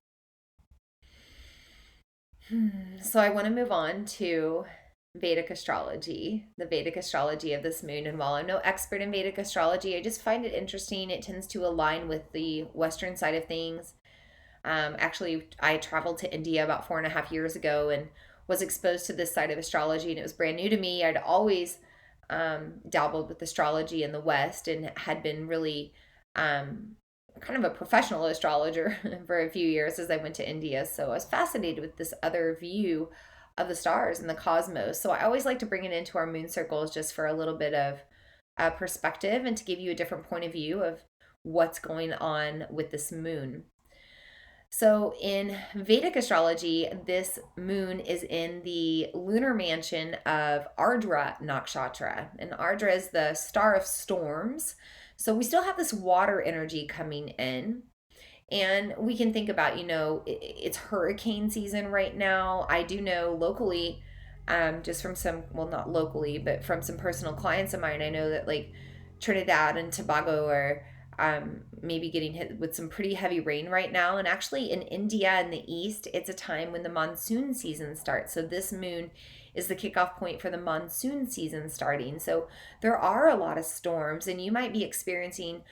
So I want to move on to Vedic astrology, the Vedic astrology of this moon. And while I'm no expert in Vedic astrology, I just find it interesting. It tends to align with the Western side of things. Actually, I traveled to India about 4.5 years ago and was exposed to this side of astrology, and it was brand new to me. I'd always dabbled with astrology in the West and had been really kind of a professional astrologer for a few years as I went to India. So I was fascinated with this other view of the stars and the cosmos. So I always like to bring it into our moon circles just for a little bit of perspective and to give you a different point of view of what's going on with this moon. So in Vedic astrology, this moon is in the lunar mansion of Ardra Nakshatra. And Ardra is the star of storms. So we still have this water energy coming in. And we can think about, it's hurricane season right now. I do know locally, just from some, well, not locally, but from some personal clients of mine, I know that like Trinidad and Tobago are maybe getting hit with some pretty heavy rain right now. And actually in India in the east, it's a time when the monsoon season starts. So this moon is the kickoff point for the monsoon season starting. So there are a lot of storms, and you might be experiencing,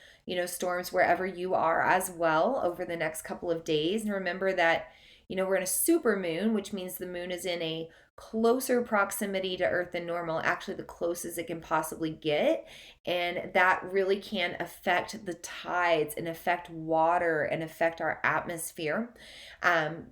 storms wherever you are as well over the next couple of days. And remember that, we're in a super moon, which means the moon is in a closer proximity to Earth than normal, actually the closest it can possibly get. And that really can affect the tides and affect water and affect our atmosphere.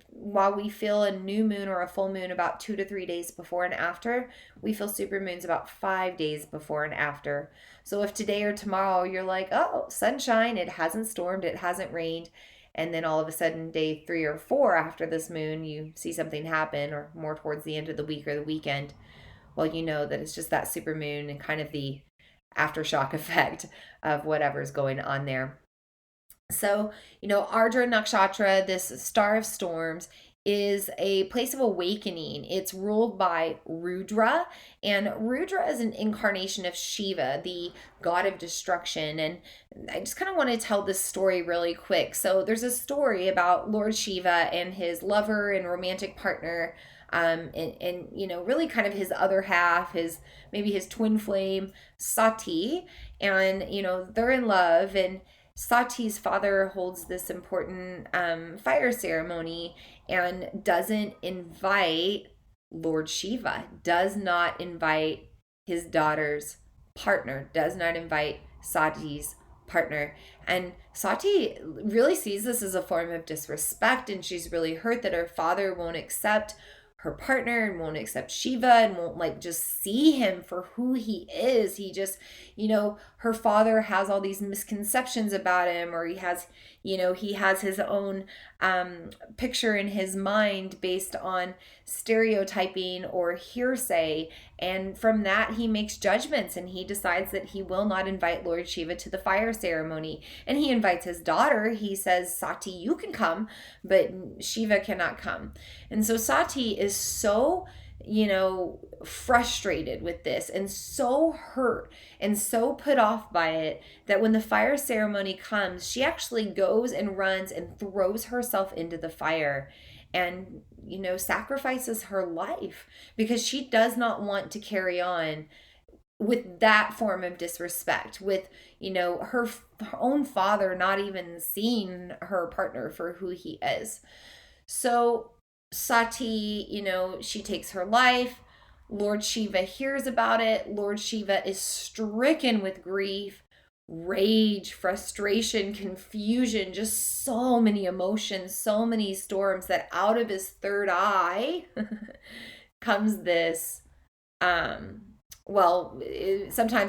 While we feel a new moon or a full moon about 2 to 3 days before and after, we feel super moons about 5 days before and after. So if today or tomorrow you're like, oh, sunshine, it hasn't stormed, it hasn't rained, and then all of a sudden day 3 or 4 after this moon you see something happen, or more towards the end of the week or the weekend, well, you know that it's just that super moon and kind of the aftershock effect of whatever's going on there. So, Ardra Nakshatra, this star of storms, is a place of awakening. It's ruled by Rudra, and Rudra is an incarnation of Shiva, the god of destruction. And I just kind of want to tell this story really quick. So there's a story about Lord Shiva and his lover and romantic partner, and really kind of his other half, maybe his twin flame, Sati, and they're in love, and Sati's father holds this important fire ceremony and doesn't invite Lord Shiva, does not invite his daughter's partner, does not invite Sati's partner. And Sati really sees this as a form of disrespect, and she's really hurt that her father won't accept her partner and won't accept Shiva and won't just see him for who he is. He just, her father has all these misconceptions about him, or he has his own picture in his mind based on stereotyping or hearsay. And from that, he makes judgments, and he decides that he will not invite Lord Shiva to the fire ceremony. And he invites his daughter. He says, Sati, you can come, but Shiva cannot come. And so Sati is so frustrated with this and so hurt and so put off by it that when the fire ceremony comes, she actually goes and runs and throws herself into the fire and sacrifices her life, because she does not want to carry on with that form of disrespect, with her own father not even seeing her partner for who he is. So Sati, she takes her life. Lord Shiva hears about it. Lord Shiva is stricken with grief, rage, frustration, confusion, just so many emotions, so many storms, that out of his third eye comes this, sometimes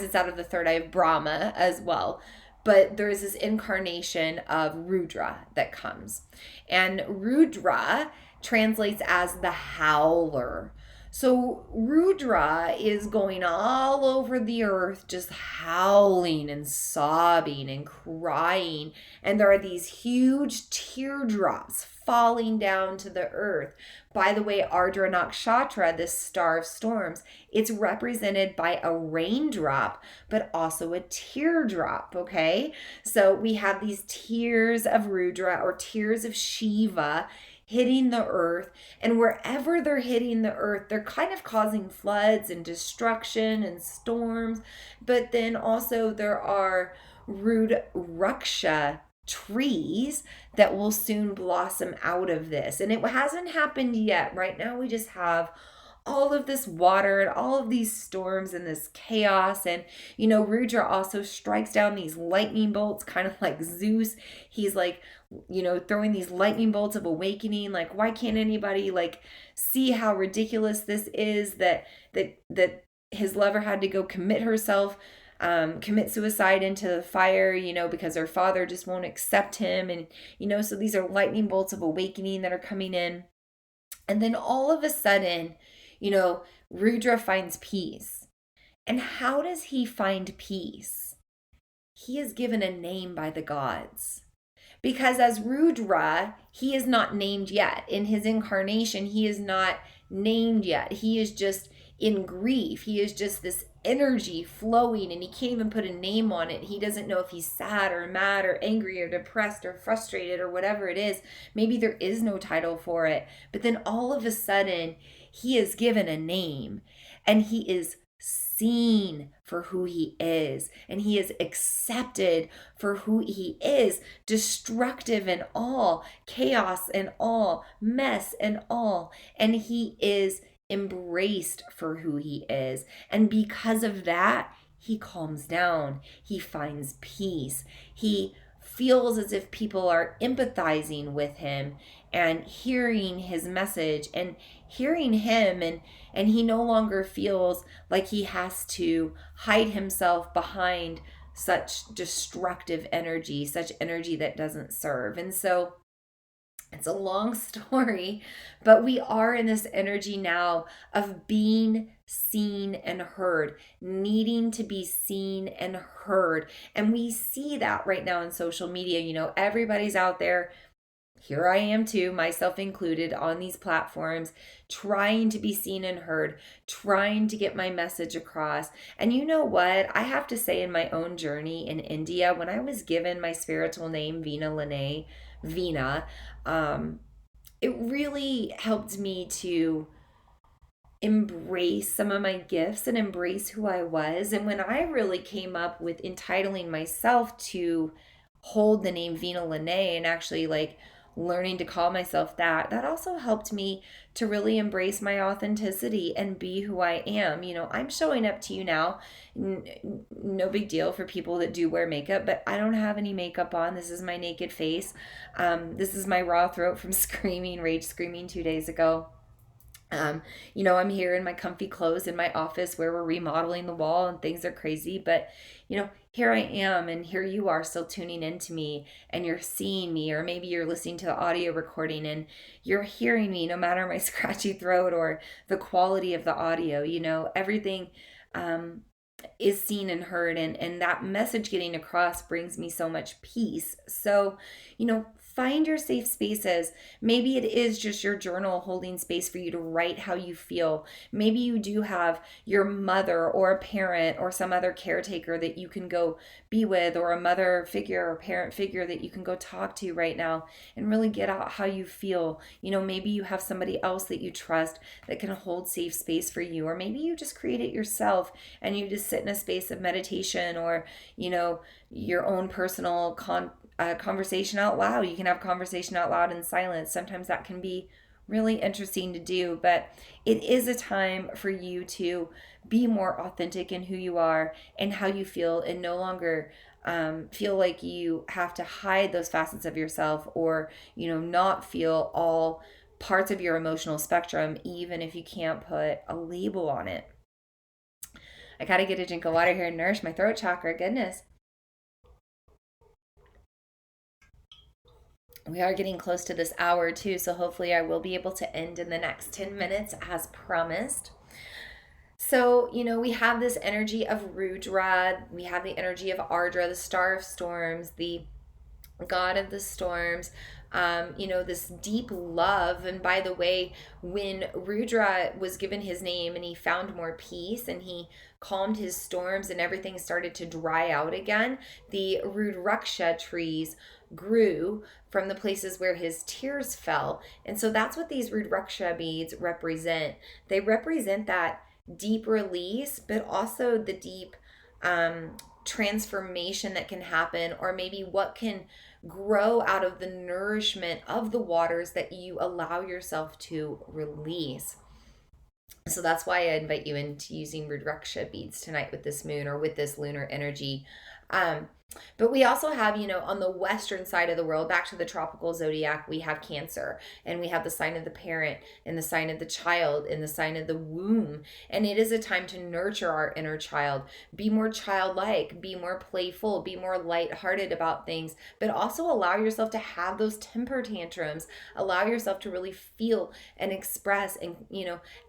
it's out of the third eye of Brahma as well. But there is this incarnation of Rudra that comes. And Rudra translates as the howler. So Rudra is going all over the earth, just howling and sobbing and crying. And there are these huge teardrops falling down to the earth. By the way, Ardra Nakshatra, this star of storms, it's represented by a raindrop, but also a teardrop, okay? So we have these tears of Rudra, or tears of Shiva, hitting the earth, and wherever they're hitting the earth, they're kind of causing floods and destruction and storms. But then also there are Rudraksha trees that will soon blossom out of this. And it hasn't happened yet. Right now we just have all of this water and all of these storms and this chaos. And Rudra also strikes down these lightning bolts, kind of like Zeus. He's throwing these lightning bolts of awakening. Why can't anybody see how ridiculous this is, that his lover had to go commit suicide into the fire, because her father just won't accept him. And so these are lightning bolts of awakening that are coming in. And then all of a sudden, Rudra finds peace. And how does he find peace? He is given a name by the gods. Because as Rudra, he is not named yet. In his incarnation, he is not named yet. He is just in grief. He is just this energy flowing, and he can't even put a name on it. He doesn't know if he's sad or mad or angry or depressed or frustrated or whatever it is. Maybe there is no title for it. But then all of a sudden, he is given a name, and he is seen for who he is, and he is accepted for who he is, destructive and all, chaos and all, mess and all, and he is embraced for who he is. And because of that, he calms down, he finds peace, he feels as if people are empathizing with him and hearing his message and hearing him, and he no longer feels like he has to hide himself behind such destructive energy, such energy that doesn't serve. And so it's a long story, but we are in this energy now of being seen and heard, needing to be seen and heard. And we see that right now in social media. Everybody's out there. Here I am too, myself included, on these platforms, trying to be seen and heard, trying to get my message across. And you know what? I have to say, in my own journey in India, when I was given my spiritual name, Veena Lene, Veena, it really helped me to embrace some of my gifts and embrace who I was. And when I really came up with entitling myself to hold the name Veena Lene and actually learning to call myself that also helped me to really embrace my authenticity and be who I am. I'm showing up to you now. No big deal for people that do wear makeup, but I don't have any makeup on. This is my naked face. This is my raw throat from rage screaming 2 days ago. I'm here in my comfy clothes in my office where we're remodeling the wall and things are crazy, but here I am, and here you are still tuning into me, and you're seeing me, or maybe you're listening to the audio recording and you're hearing me no matter my scratchy throat or the quality of the audio. Everything is seen and heard, and that message getting across brings me so much peace. So, find your safe spaces. Maybe it is just your journal holding space for you to write how you feel. Maybe you do have your mother or a parent or some other caretaker that you can go be with, or a mother figure or parent figure that you can go talk to right now and really get out how you feel. Maybe you have somebody else that you trust that can hold safe space for you, or maybe you just create it yourself and you just sit in a space of meditation, or your own personal conversation out loud. You can have conversation out loud in silence. Sometimes that can be really interesting to do, but it is a time for you to be more authentic in who you are and how you feel, and no longer feel like you have to hide those facets of yourself, or not feel all parts of your emotional spectrum, even if you can't put a label on it. I gotta get a drink of water here and nourish my throat chakra. Goodness. We are getting close to this hour too, so hopefully I will be able to end in the next 10 minutes as promised. So, we have this energy of Rudra, we have the energy of Ardra, the star of storms, the god of the storms, this deep love. And by the way, when Rudra was given his name and he found more peace and he calmed his storms and everything started to dry out again, the Rudraksha trees grew from the places where his tears fell. And so that's what these Rudraksha beads represent. They represent that deep release, but also the deep transformation that can happen, or maybe what can grow out of the nourishment of the waters that you allow yourself to release. So that's why I invite you into using Rudraksha beads tonight with this moon, or with this lunar energy. But we also have, on the western side of the world, back to the tropical zodiac, we have Cancer, and we have the sign of the parent and the sign of the child and the sign of the womb. And it is a time to nurture our inner child, be more childlike, be more playful, be more lighthearted about things, but also allow yourself to have those temper tantrums, allow yourself to really feel and express and,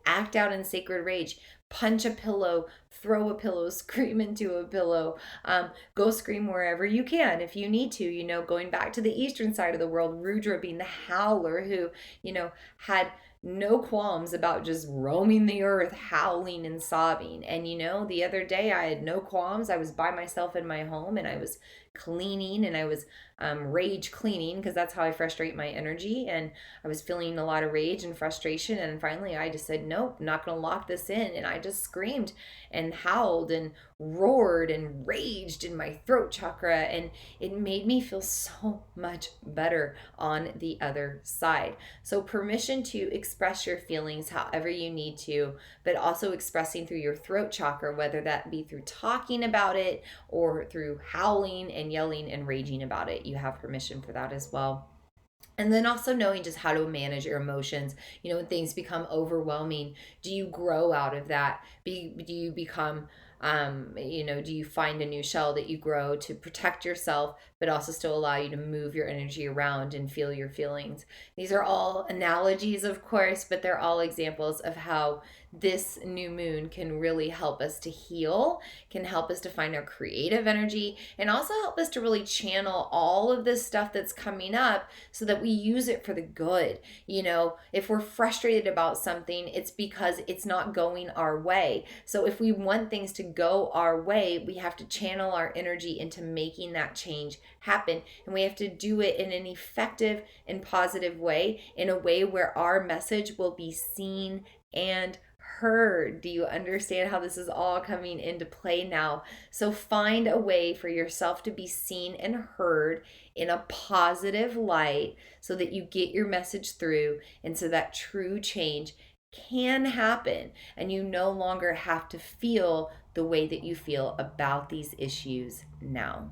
act out in sacred rage. Punch a pillow, throw a pillow, scream into a pillow, go scream wherever you can if you need to. Going back to the eastern side of the world, Rudra being the howler who, had no qualms about just roaming the earth, howling and sobbing. And the other day I had no qualms. I was by myself in my home and I was cleaning, and I was rage cleaning, because that's how I frustrate my energy. And I was feeling a lot of rage and frustration. And finally, I just said, nope, I'm not going to lock this in. And I just screamed and howled and roared and raged in my throat chakra. And it made me feel so much better on the other side. So, permission to express your feelings however you need to, but also expressing through your throat chakra, whether that be through talking about it or through howling and yelling and raging about it. You have permission for that as well. And then also knowing just how to manage your emotions. When things become overwhelming, do you grow out of that? Do you become, do you find a new shell that you grow to protect yourself, but also still allow you to move your energy around and feel your feelings? These are all analogies, of course, but they're all examples of how this new moon can really help us to heal, can help us to find our creative energy, and also help us to really channel all of this stuff that's coming up so that we use it for the good. If we're frustrated about something, it's because it's not going our way. So if we want things to go our way, we have to channel our energy into making that change happen. And we have to do it in an effective and positive way, in a way where our message will be seen and heard. Do you understand how this is all coming into play now? So find a way for yourself to be seen and heard in a positive light so that you get your message through, and so that true change can happen and you no longer have to feel the way that you feel about these issues now.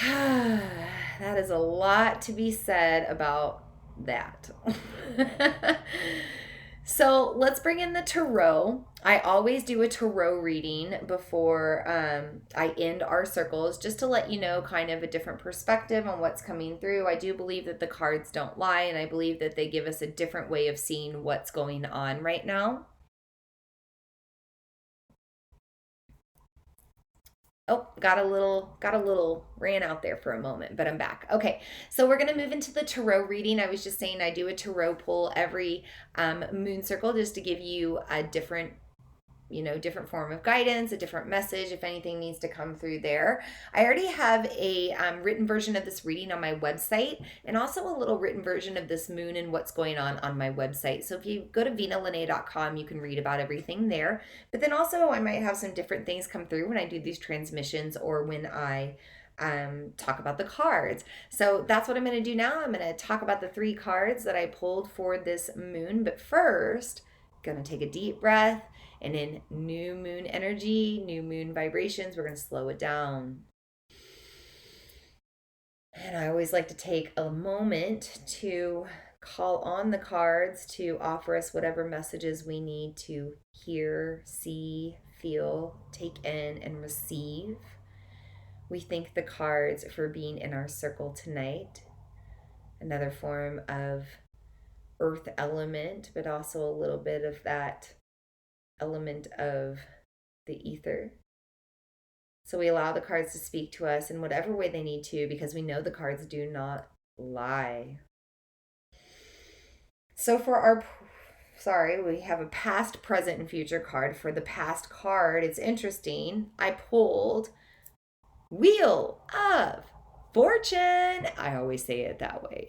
That is a lot to be said about that. So let's bring in the tarot. I always do a tarot reading before I end our circles, just to let you know kind of a different perspective on what's coming through. I do believe that the cards don't lie, and I believe that they give us a different way of seeing what's going on right now. Oh, got a little ran out there for a moment, but I'm back. Okay, so we're gonna move into the tarot reading. I was just saying I do a tarot pull every moon circle, just to give you a different form of guidance, a different message, if anything needs to come through there. I already have a written version of this reading on my website, and also a little written version of this moon and what's going on my website. So if you go to vinalene.com, you can read about everything there. But then also I might have some different things come through when I do these transmissions, or when I talk about the cards. So that's what I'm going to do now. I'm going to talk about the 3 cards that I pulled for this moon. But first, I'm going to take a deep breath. And in new moon energy, new moon vibrations, we're going to slow it down. And I always like to take a moment to call on the cards to offer us whatever messages we need to hear, see, feel, take in, and receive. We thank the cards for being in our circle tonight. Another form of earth element, but also a little bit of that element of the ether. So we allow the cards to speak to us in whatever way they need to, because we know the cards do not lie. So for we have a past, present, and future card. For the past card, it's interesting. I pulled Wheel of Fortune. I always say it that way.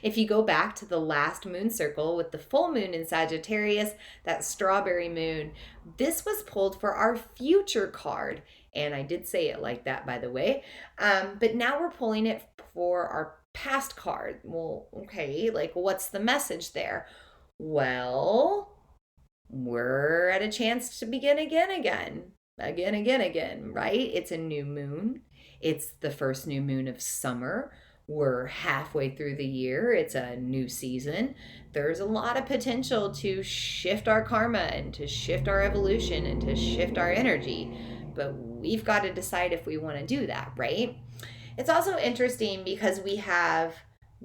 If you go back to the last moon circle with the full moon in Sagittarius, that strawberry moon, this was pulled for our future card. And I did say it like that, by the way. But now we're pulling it for our past card. Well, okay, what's the message there? Well, we're at a chance to begin again, right? It's a new moon. It's the first new moon of summer. We're halfway through the year. It's a new season. There's a lot of potential to shift our karma, and to shift our evolution, and to shift our energy. But we've got to decide if we want to do that, right? It's also interesting because we have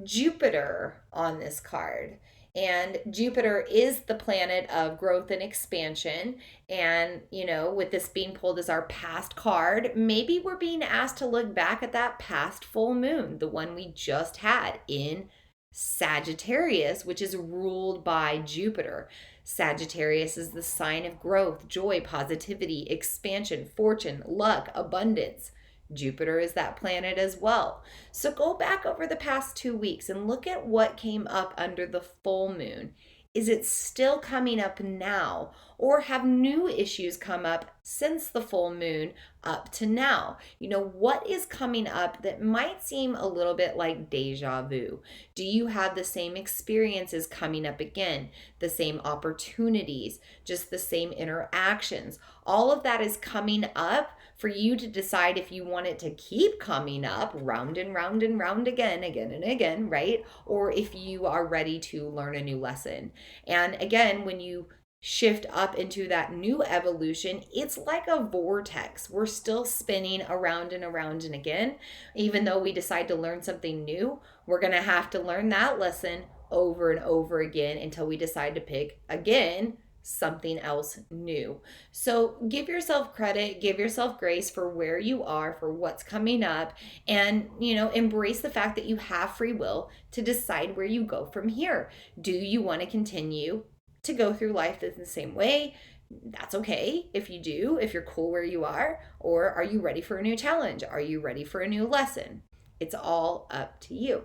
Jupiter on this card. And Jupiter is the planet of growth and expansion. And, with this being pulled as our past card, maybe we're being asked to look back at that past full moon, the one we just had in Sagittarius, which is ruled by Jupiter. Sagittarius is the sign of growth, joy, positivity, expansion, fortune, luck, abundance. Jupiter is that planet as well. So go back over the past 2 weeks and look at what came up under the full moon. Is it still coming up now? Or have new issues come up since the full moon up to now? What is coming up that might seem a little bit like deja vu? Do you have the same experiences coming up again? The same opportunities? Just the same interactions? All of that is coming up for you to decide if you want it to keep coming up round and round and round again and again, right? Or if you are ready to learn a new lesson. And again, when you shift up into that new evolution, it's like a vortex. We're still spinning around and around and again. Even though we decide to learn something new, we're going to have to learn that lesson over and over again until we decide to pick again something else new. So give yourself credit, give yourself grace for where you are, for what's coming up, and embrace the fact that you have free will to decide where you go from here. Do you want to continue to go through life the same way? That's okay if you do, if you're cool where you are. Or are you ready for a new challenge? Are you ready for a new lesson? It's all up to you.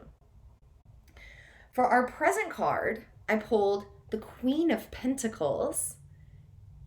For our present card, I pulled the Queen of Pentacles.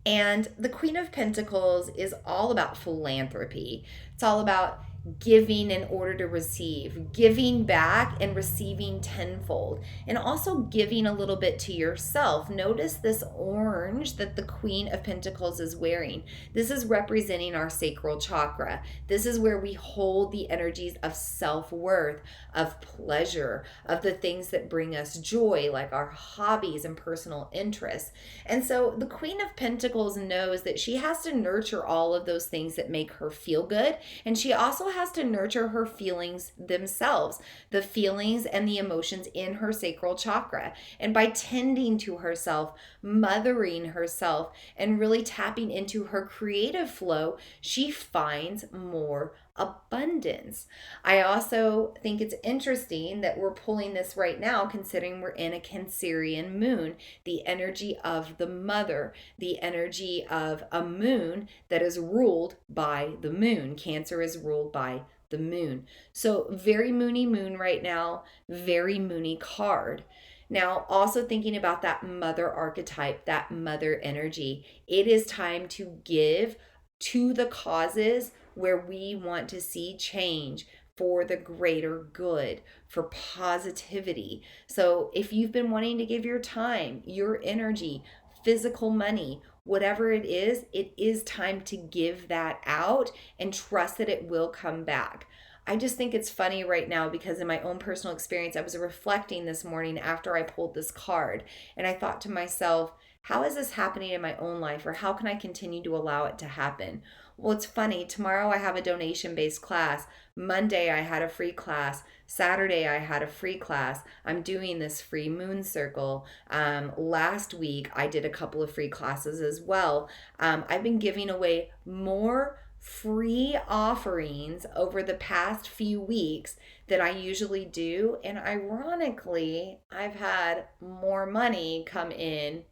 And the Queen of Pentacles is all about philanthropy. It's all about giving in order to receive, giving back and receiving tenfold, and also giving a little bit to yourself. Notice this orange that the Queen of Pentacles is wearing. This is representing our sacral chakra. This is where we hold the energies of self-worth, of pleasure, of the things that bring us joy, like our hobbies and personal interests. And so the Queen of Pentacles knows that she has to nurture all of those things that make her feel good, and she also has to nurture her feelings themselves, the feelings and the emotions in her sacral chakra. And by tending to herself, mothering herself, and really tapping into her creative flow, she finds more abundance. I also think it's interesting that we're pulling this right now, considering we're in a Cancerian moon, the energy of the mother, the energy of a moon that is ruled by the moon. Cancer is ruled by the moon. So very moony moon right now, very moony card. Now, also thinking about that mother archetype, that mother energy, it is time to give to the causes where we want to see change for the greater good, for positivity. So if you've been wanting to give your time, your energy, physical money, whatever it is time to give that out and trust that it will come back. I just think it's funny right now because in my own personal experience, I was reflecting this morning after I pulled this card, and I thought to myself, how is this happening in my own life, or how can I continue to allow it to happen? Well, it's funny. Tomorrow I have a donation-based class. Monday I had a free class. Saturday I had a free class. I'm doing this free moon circle. Last week I did a couple of free classes as well. I've been giving away more free offerings over the past few weeks than I usually do. And ironically, I've had more money come in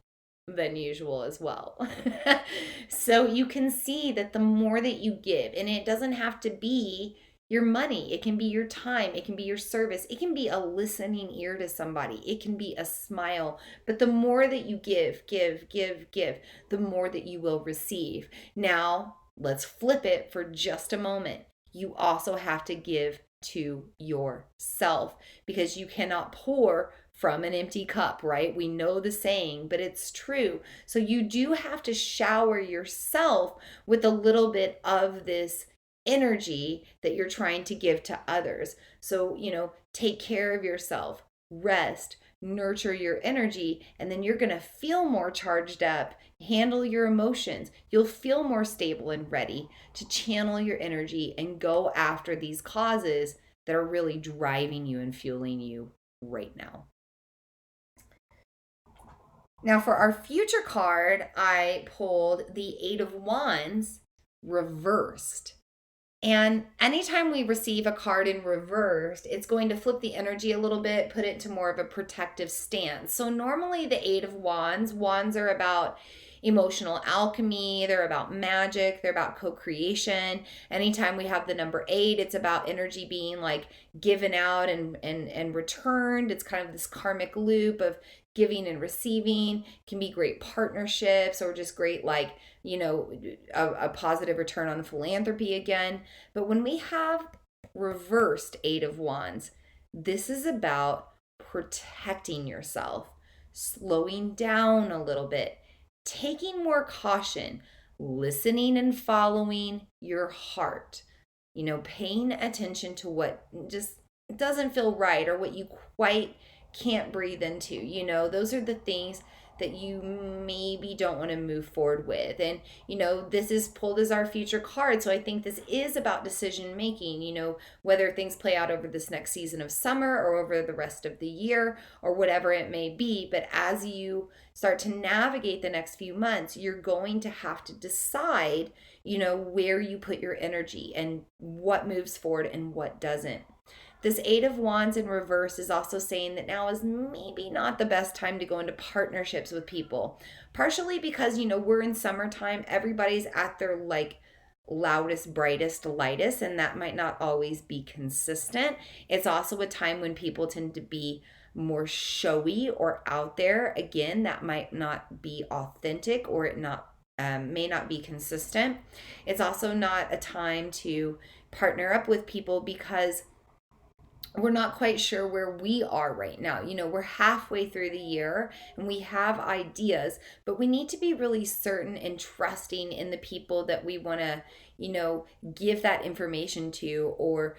than usual as well. So you can see that the more that you give, and it doesn't have to be your money, it can be your time, it can be your service, it can be a listening ear to somebody, it can be a smile. But the more that you give, the more that you will receive. Now, let's flip it for just a moment. You also have to give to yourself, because you cannot pour from an empty cup, right? We know the saying, but it's true. So you do have to shower yourself with a little bit of this energy that you're trying to give to others. So, take care of yourself, rest, nurture your energy, and then you're going to feel more charged up, handle your emotions. You'll feel more stable and ready to channel your energy and go after these causes that are really driving you and fueling you right now. Now for our future card, I pulled the Eight of Wands reversed. And anytime we receive a card in reversed, it's going to flip the energy a little bit, put it to more of a protective stance. So normally the Eight of Wands are about emotional alchemy, they're about magic, they're about co-creation. Anytime we have the number 8, it's about energy being like given out and returned. It's kind of this karmic loop of giving and receiving. It can be great partnerships or just great, like, a positive return on philanthropy again. But when we have reversed Eight of Wands, this is about protecting yourself, slowing down a little bit, taking more caution, listening and following your heart, paying attention to what just doesn't feel right or what you quite can't breathe into. Those are the things that you maybe don't want to move forward with. And, this is pulled as our future card. So I think this is about decision making, whether things play out over this next season of summer or over the rest of the year or whatever it may be. But as you start to navigate the next few months, you're going to have to decide, where you put your energy and what moves forward and what doesn't. This Eight of Wands in reverse is also saying that now is maybe not the best time to go into partnerships with people. Partially because, we're in summertime, everybody's at their like loudest, brightest, lightest, and that might not always be consistent. It's also a time when people tend to be more showy or out there. Again, that might not be authentic or it may not be consistent. It's also not a time to partner up with people because we're not quite sure where we are right now. We're halfway through the year and we have ideas, but we need to be really certain and trusting in the people that we want to, give that information to or,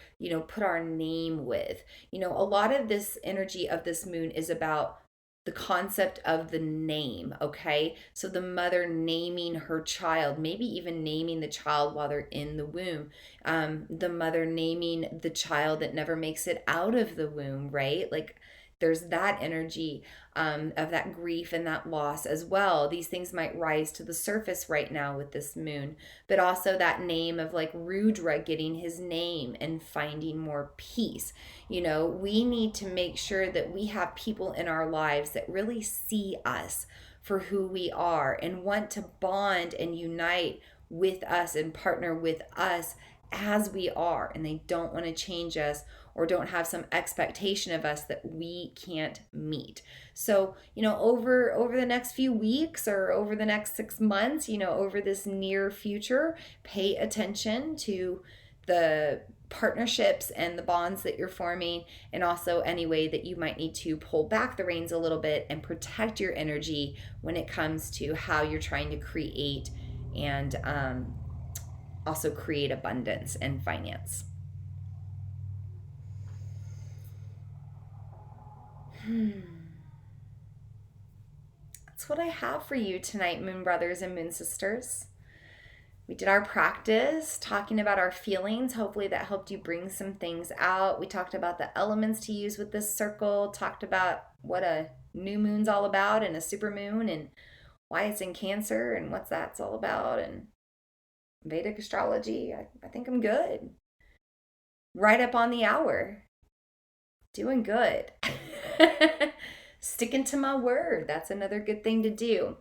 put our name with. A lot of this energy of this moon is about the concept of the name, okay? So the mother naming her child, maybe even naming the child while they're in the womb. The mother naming the child that never makes it out of the womb, right? Like there's that energy of that grief and that loss as well. These things might rise to the surface right now with this moon, but also that name of like Rudra getting his name and finding more peace. We need to make sure that we have people in our lives that really see us for who we are and want to bond and unite with us and partner with us as we are, and they don't want to change us or don't have some expectation of us that we can't meet. So, over the next few weeks or over the next 6 months, over this near future, pay attention to the partnerships and the bonds that you're forming, and also any way that you might need to pull back the reins a little bit and protect your energy when it comes to how you're trying to create and also create abundance and finance. That's what I have for you tonight, Moon Brothers and Moon Sisters. We did our practice talking about our feelings. Hopefully that helped you bring some things out. We talked about the elements to use with this circle, talked about what a new moon's all about and a super moon and why it's in Cancer and what that's all about, and Vedic astrology. I think I'm good. Right up on the hour. Doing good. Sticking to my word. That's another good thing to do.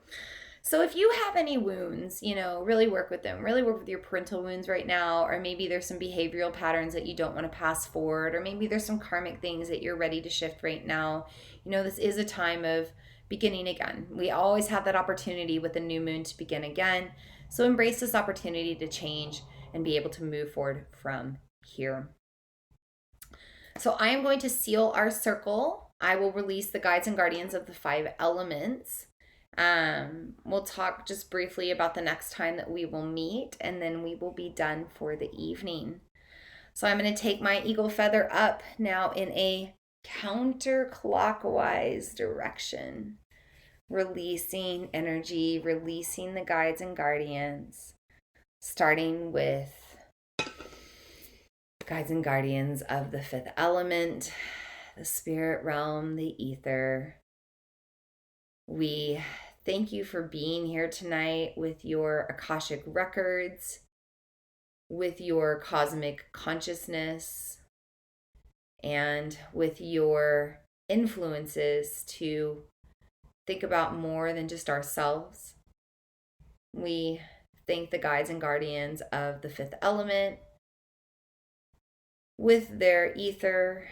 So if you have any wounds, really work with them. Really work with your parental wounds right now, or maybe there's some behavioral patterns that you don't want to pass forward, or maybe there's some karmic things that you're ready to shift right now. This is a time of beginning again. We always have that opportunity with the new moon to begin again. So embrace this opportunity to change and be able to move forward from here. So I am going to seal our circle. I will release the guides and guardians of the 5 elements. We'll talk just briefly about the next time that we will meet, and then we will be done for the evening. So I'm going to take my eagle feather up now in a counterclockwise direction, releasing energy, releasing the guides and guardians, starting with guides and guardians of the 5th element, the spirit realm, the ether. We thank you for being here tonight with your Akashic records. with your cosmic consciousness and with your influences to think about more than just ourselves. We thank the guides and guardians of the fifth element with their ether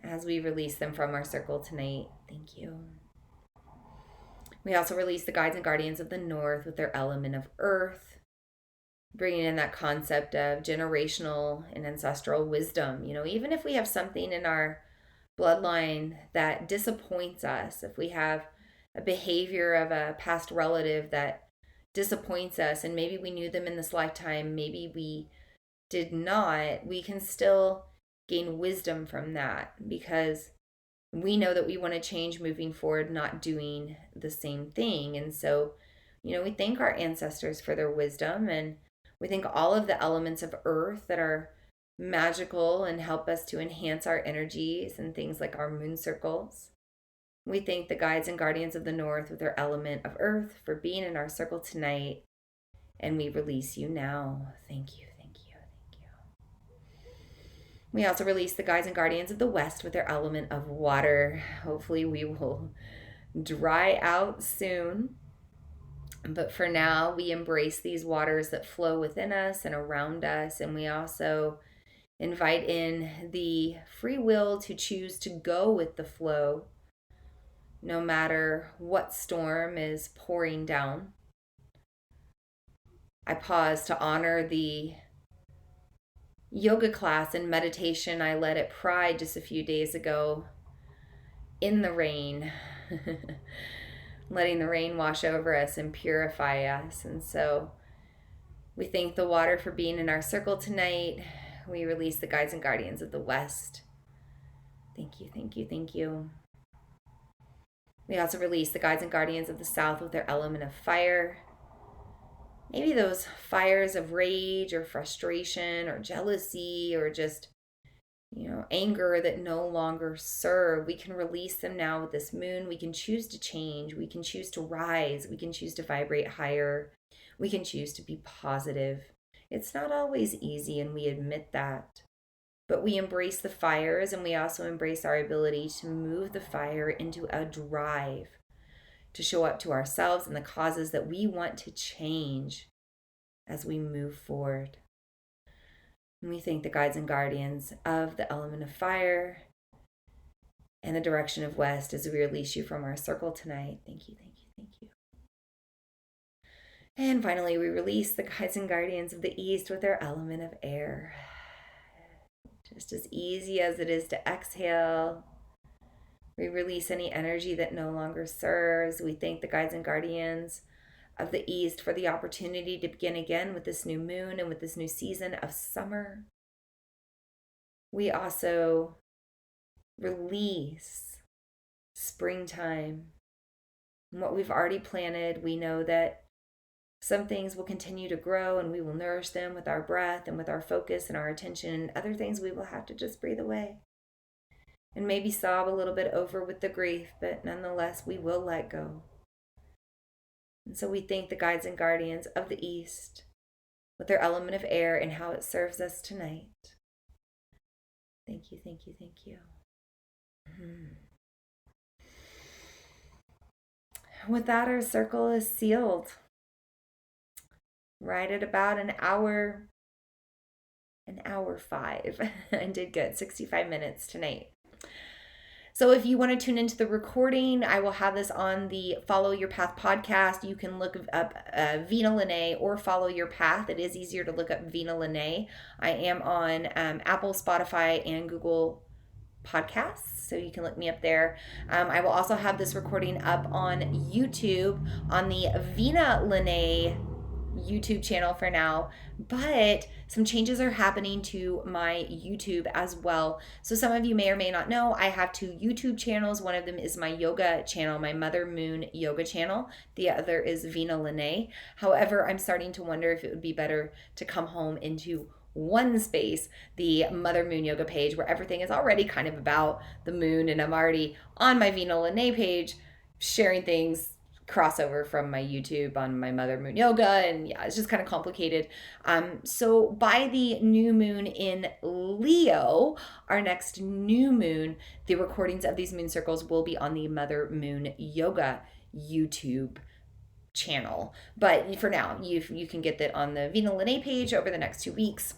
as we release them from our circle tonight. Thank you. We also release the guides and guardians of the north with their element of earth, bringing in that concept of generational and ancestral wisdom. Even if we have something in our bloodline that disappoints us, if we have a behavior of a past relative that disappoints us, and maybe we knew them in this lifetime, maybe we did not, we can still gain wisdom from that because we know that we want to change moving forward, not doing the same thing. And so, we thank our ancestors for their wisdom, and we thank all of the elements of earth that are magical and help us to enhance our energies and things like our moon circles. We thank the guides and guardians of the north with their element of earth for being in our circle tonight, and we release you now. Thank you, thank you, thank you. We also release the guides and guardians of the west with their element of water. Hopefully we will dry out soon. But for now, we embrace these waters that flow within us and around us, and we also invite in the free will to choose to go with the flow, no matter what storm is pouring down. I pause to honor the yoga class and meditation I led at Pride just a few days ago in the rain, letting the rain wash over us and purify us. And so we thank the water for being in our circle tonight. We release the guides and guardians of the west. Thank you, thank you, thank you. We also release the guides and guardians of the south with their element of fire. Maybe those fires of rage or frustration or jealousy or just, anger that no longer serve. We can release them now with this moon. We can choose to change. We can choose to rise. We can choose to vibrate higher. We can choose to be positive. It's not always easy, and we admit that. But we embrace the fires, and we also embrace our ability to move the fire into a drive to show up to ourselves and the causes that we want to change as we move forward. And we thank the guides and guardians of the element of fire and the direction of west as we release you from our circle tonight. Thank you, thank you, thank you. And finally, we release the guides and guardians of the east with their element of air. Just as easy as it is to exhale, we release any energy that no longer serves. We thank the guides and guardians of the east for the opportunity to begin again with this new moon and with this new season of summer. We also release springtime and what we've already planted. We know that some things will continue to grow, and we will nourish them with our breath and with our focus and our attention, and other things we will have to just breathe away and maybe sob a little bit over with the grief, but nonetheless, we will let go. And so we thank the guides and guardians of the east with their element of air and how it serves us tonight. Thank you, thank you, thank you. With that, our circle is sealed. Right at about an hour 5. I did good, 65 minutes tonight. So if you want to tune into the recording, I will have this on the Follow Your Path podcast. You can look up Vina Lene or Follow Your Path. It is easier to look up Vina Lene. I am on Apple, Spotify, and Google Podcasts, so you can look me up there. I will also have this recording up on YouTube on the Vina Lene YouTube channel for now, but some changes are happening to my YouTube as well. So some of you may or may not know, I have 2 YouTube channels. One of them is my yoga channel, my Mother Moon yoga channel. The other is Vina Lene. However, I'm starting to wonder if it would be better to come home into one space, the Mother Moon yoga page, where everything is already kind of about the moon, and I'm already on my Vina Lene page sharing things crossover from my YouTube on my Mother Moon Yoga, and yeah, it's just kind of complicated. So by the new moon in Leo, our next new moon, the recordings of these moon circles will be on the Mother Moon Yoga YouTube channel. But for now, you can get that on the Vina Lene page over the next 2 weeks.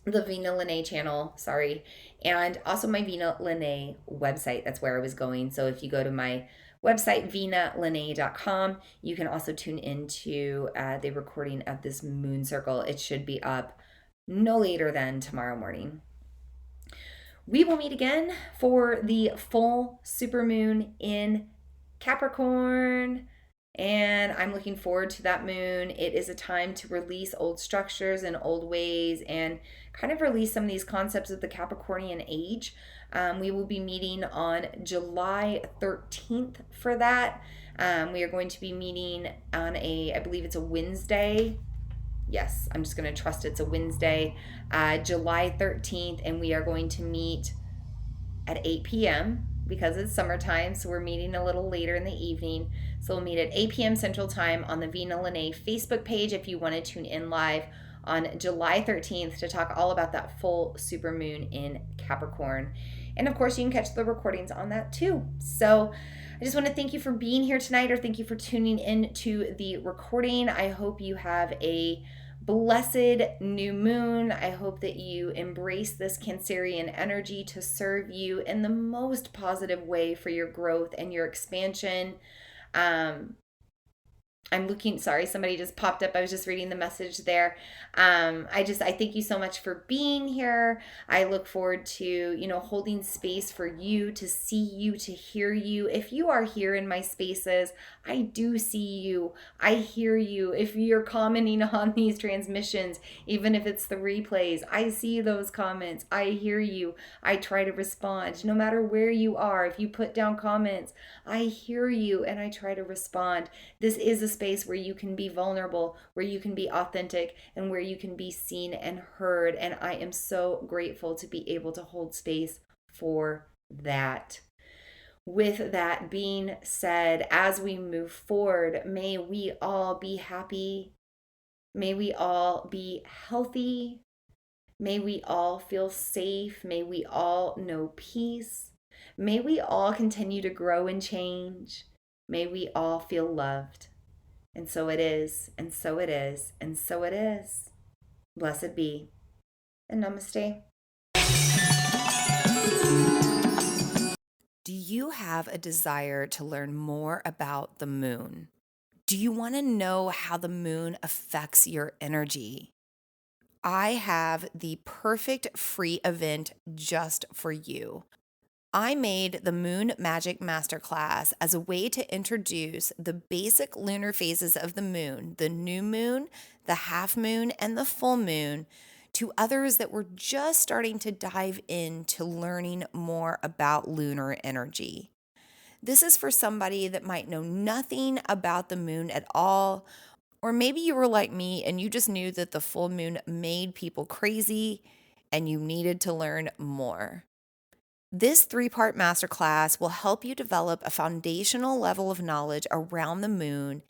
The Vina Lene channel, sorry, and also my Vina Lene website. That's where I was going. So if you go to my website, vinalene.com, you can also tune into the recording of this moon circle. It should be up no later than tomorrow morning. We will meet again for the full supermoon in Capricorn. And I'm looking forward to that moon. It is a time to release old structures and old ways and kind of release some of these concepts of the Capricornian age. We will be meeting on July 13th for that. We are going to be meeting on I believe it's a Wednesday. Yes, I'm just going to trust it's a Wednesday, July 13th, and we are going to meet at 8 p.m. because it's summertime, so we're meeting a little later in the evening. So we'll meet at 8 p.m. Central Time on the Vina Lene Facebook page if you want to tune in live on July 13th to talk all about that full supermoon in Capricorn. And of course, you can catch the recordings on that too. So I just want to thank you for being here tonight, or thank you for tuning in to the recording. I hope you have a blessed new moon. I hope that you embrace this Cancerian energy to serve you in the most positive way for your growth and your expansion. Sorry, somebody just popped up. I was just reading the message there. I thank you so much for being here. I look forward to, holding space for you, to see you, to hear you. If you are here in my spaces, I do see you. I hear you. If you're commenting on these transmissions, even if it's the replays, I see those comments. I hear you. I try to respond. No matter where you are, if you put down comments, I hear you and I try to respond. This is a space where you can be vulnerable, where you can be authentic, and where you can be seen and heard. And I am so grateful to be able to hold space for that. With that being said, as we move forward, may we all be happy. May we all be healthy. May we all feel safe. May we all know peace. May we all continue to grow and change. May we all feel loved. And so it is, and so it is, and so it is. Blessed be, and namaste. Do you have a desire to learn more about the moon? Do you want to know how the moon affects your energy? I have the perfect free event just for you. I made the Moon Magic Masterclass as a way to introduce the basic lunar phases of the moon, the new moon, the half moon, and the full moon, to others that were just starting to dive into learning more about lunar energy. This is for somebody that might know nothing about the moon at all, or maybe you were like me and you just knew that the full moon made people crazy and you needed to learn more. This 3-part masterclass will help you develop a foundational level of knowledge around the moon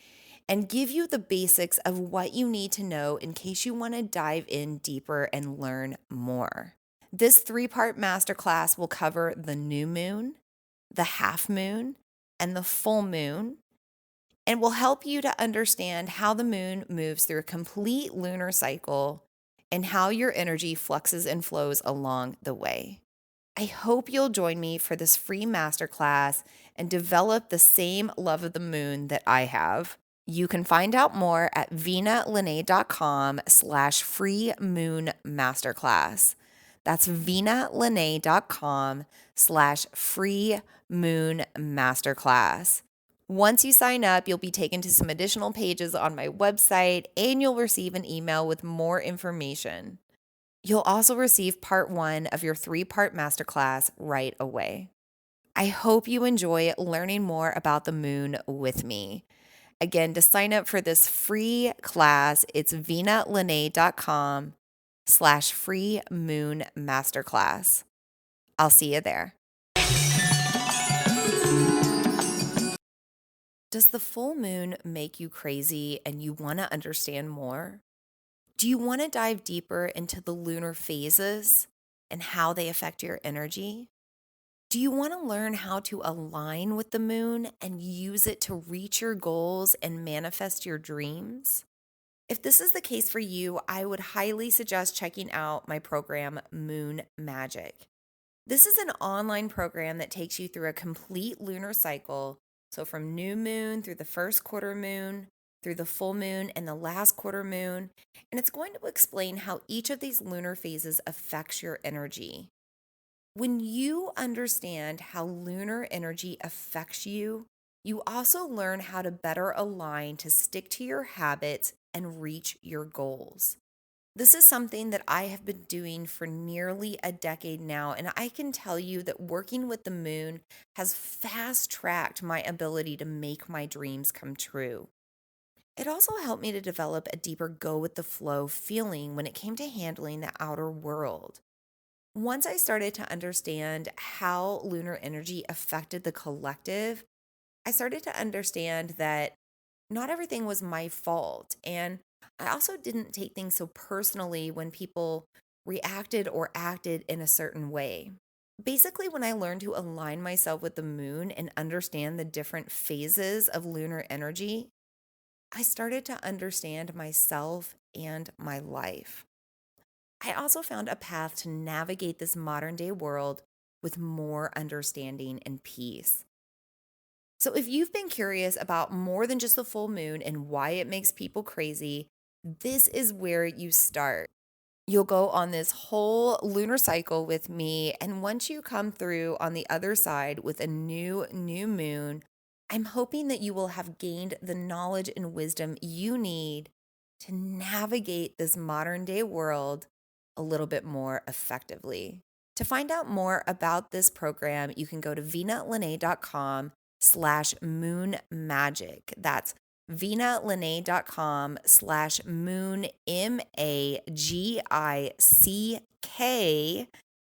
and give you the basics of what you need to know in case you want to dive in deeper and learn more. This 3-part masterclass will cover the new moon, the half moon, and the full moon, and will help you to understand how the moon moves through a complete lunar cycle and how your energy fluxes and flows along the way. I hope you'll join me for this free masterclass and develop the same love of the moon that I have. You can find out more at vinalene.com/free moon masterclass. That's vinalene.com/free moon masterclass. Once you sign up, you'll be taken to some additional pages on my website and you'll receive an email with more information. You'll also receive part 1 of your 3-part masterclass right away. I hope you enjoy learning more about the moon with me. Again, to sign up for this free class, it's vinalene.com/free moon masterclass. I'll see you there. Does the full moon make you crazy and you want to understand more? Do you want to dive deeper into the lunar phases and how they affect your energy? Do you want to learn how to align with the moon and use it to reach your goals and manifest your dreams? If this is the case for you, I would highly suggest checking out my program, Moon Magic. This is an online program that takes you through a complete lunar cycle. So from new moon through the first quarter moon, through the full moon and the last quarter moon. And it's going to explain how each of these lunar phases affects your energy. When you understand how lunar energy affects you, you also learn how to better align to stick to your habits and reach your goals. This is something that I have been doing for nearly a decade now, and I can tell you that working with the moon has fast-tracked my ability to make my dreams come true. It also helped me to develop a deeper go-with-the-flow feeling when it came to handling the outer world. Once I started to understand how lunar energy affected the collective, I started to understand that not everything was my fault, and I also didn't take things so personally when people reacted or acted in a certain way. Basically, when I learned to align myself with the moon and understand the different phases of lunar energy, I started to understand myself and my life. I also found a path to navigate this modern day world with more understanding and peace. So if you've been curious about more than just the full moon and why it makes people crazy, this is where you start. You'll go on this whole lunar cycle with me, and once you come through on the other side with a new moon, I'm hoping that you will have gained the knowledge and wisdom you need to navigate this modern day world a little bit more effectively. To find out more about this program, you can go to vinalene.com/moonmagic. That's vinalene.com/moon, MAGICK.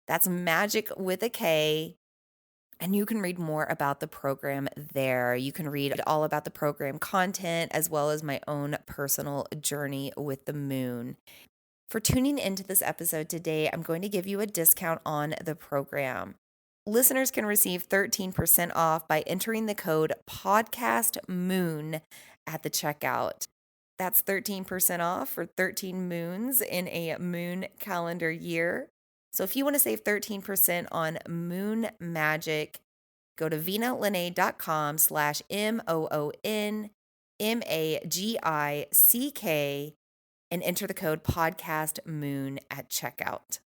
That's magic with a K. And you can read more about the program there. You can read all about the program content as well as my own personal journey with the moon. For tuning into this episode today, I'm going to give you a discount on the program. Listeners can receive 13% off by entering the code PODCASTMOON at the checkout. That's 13% off for 13 moons in a moon calendar year. So if you want to save 13% on Moon Magic, go to vinalene.com/MOONMAGICK and enter the code PODCASTMOON at checkout.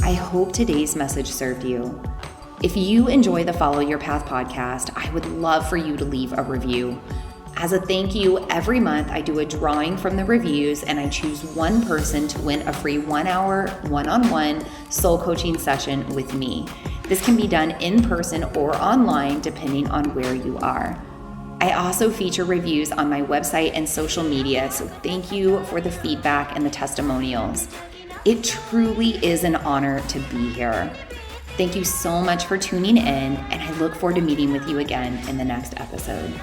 I hope today's message served you. If you enjoy the Follow Your Path podcast, I would love for you to leave a review. As a thank you, every month I do a drawing from the reviews and I choose one person to win a free 1-hour, one-on-one soul coaching session with me. This can be done in person or online depending on where you are. I also feature reviews on my website and social media, so thank you for the feedback and the testimonials. It truly is an honor to be here. Thank you so much for tuning in, and I look forward to meeting with you again in the next episode.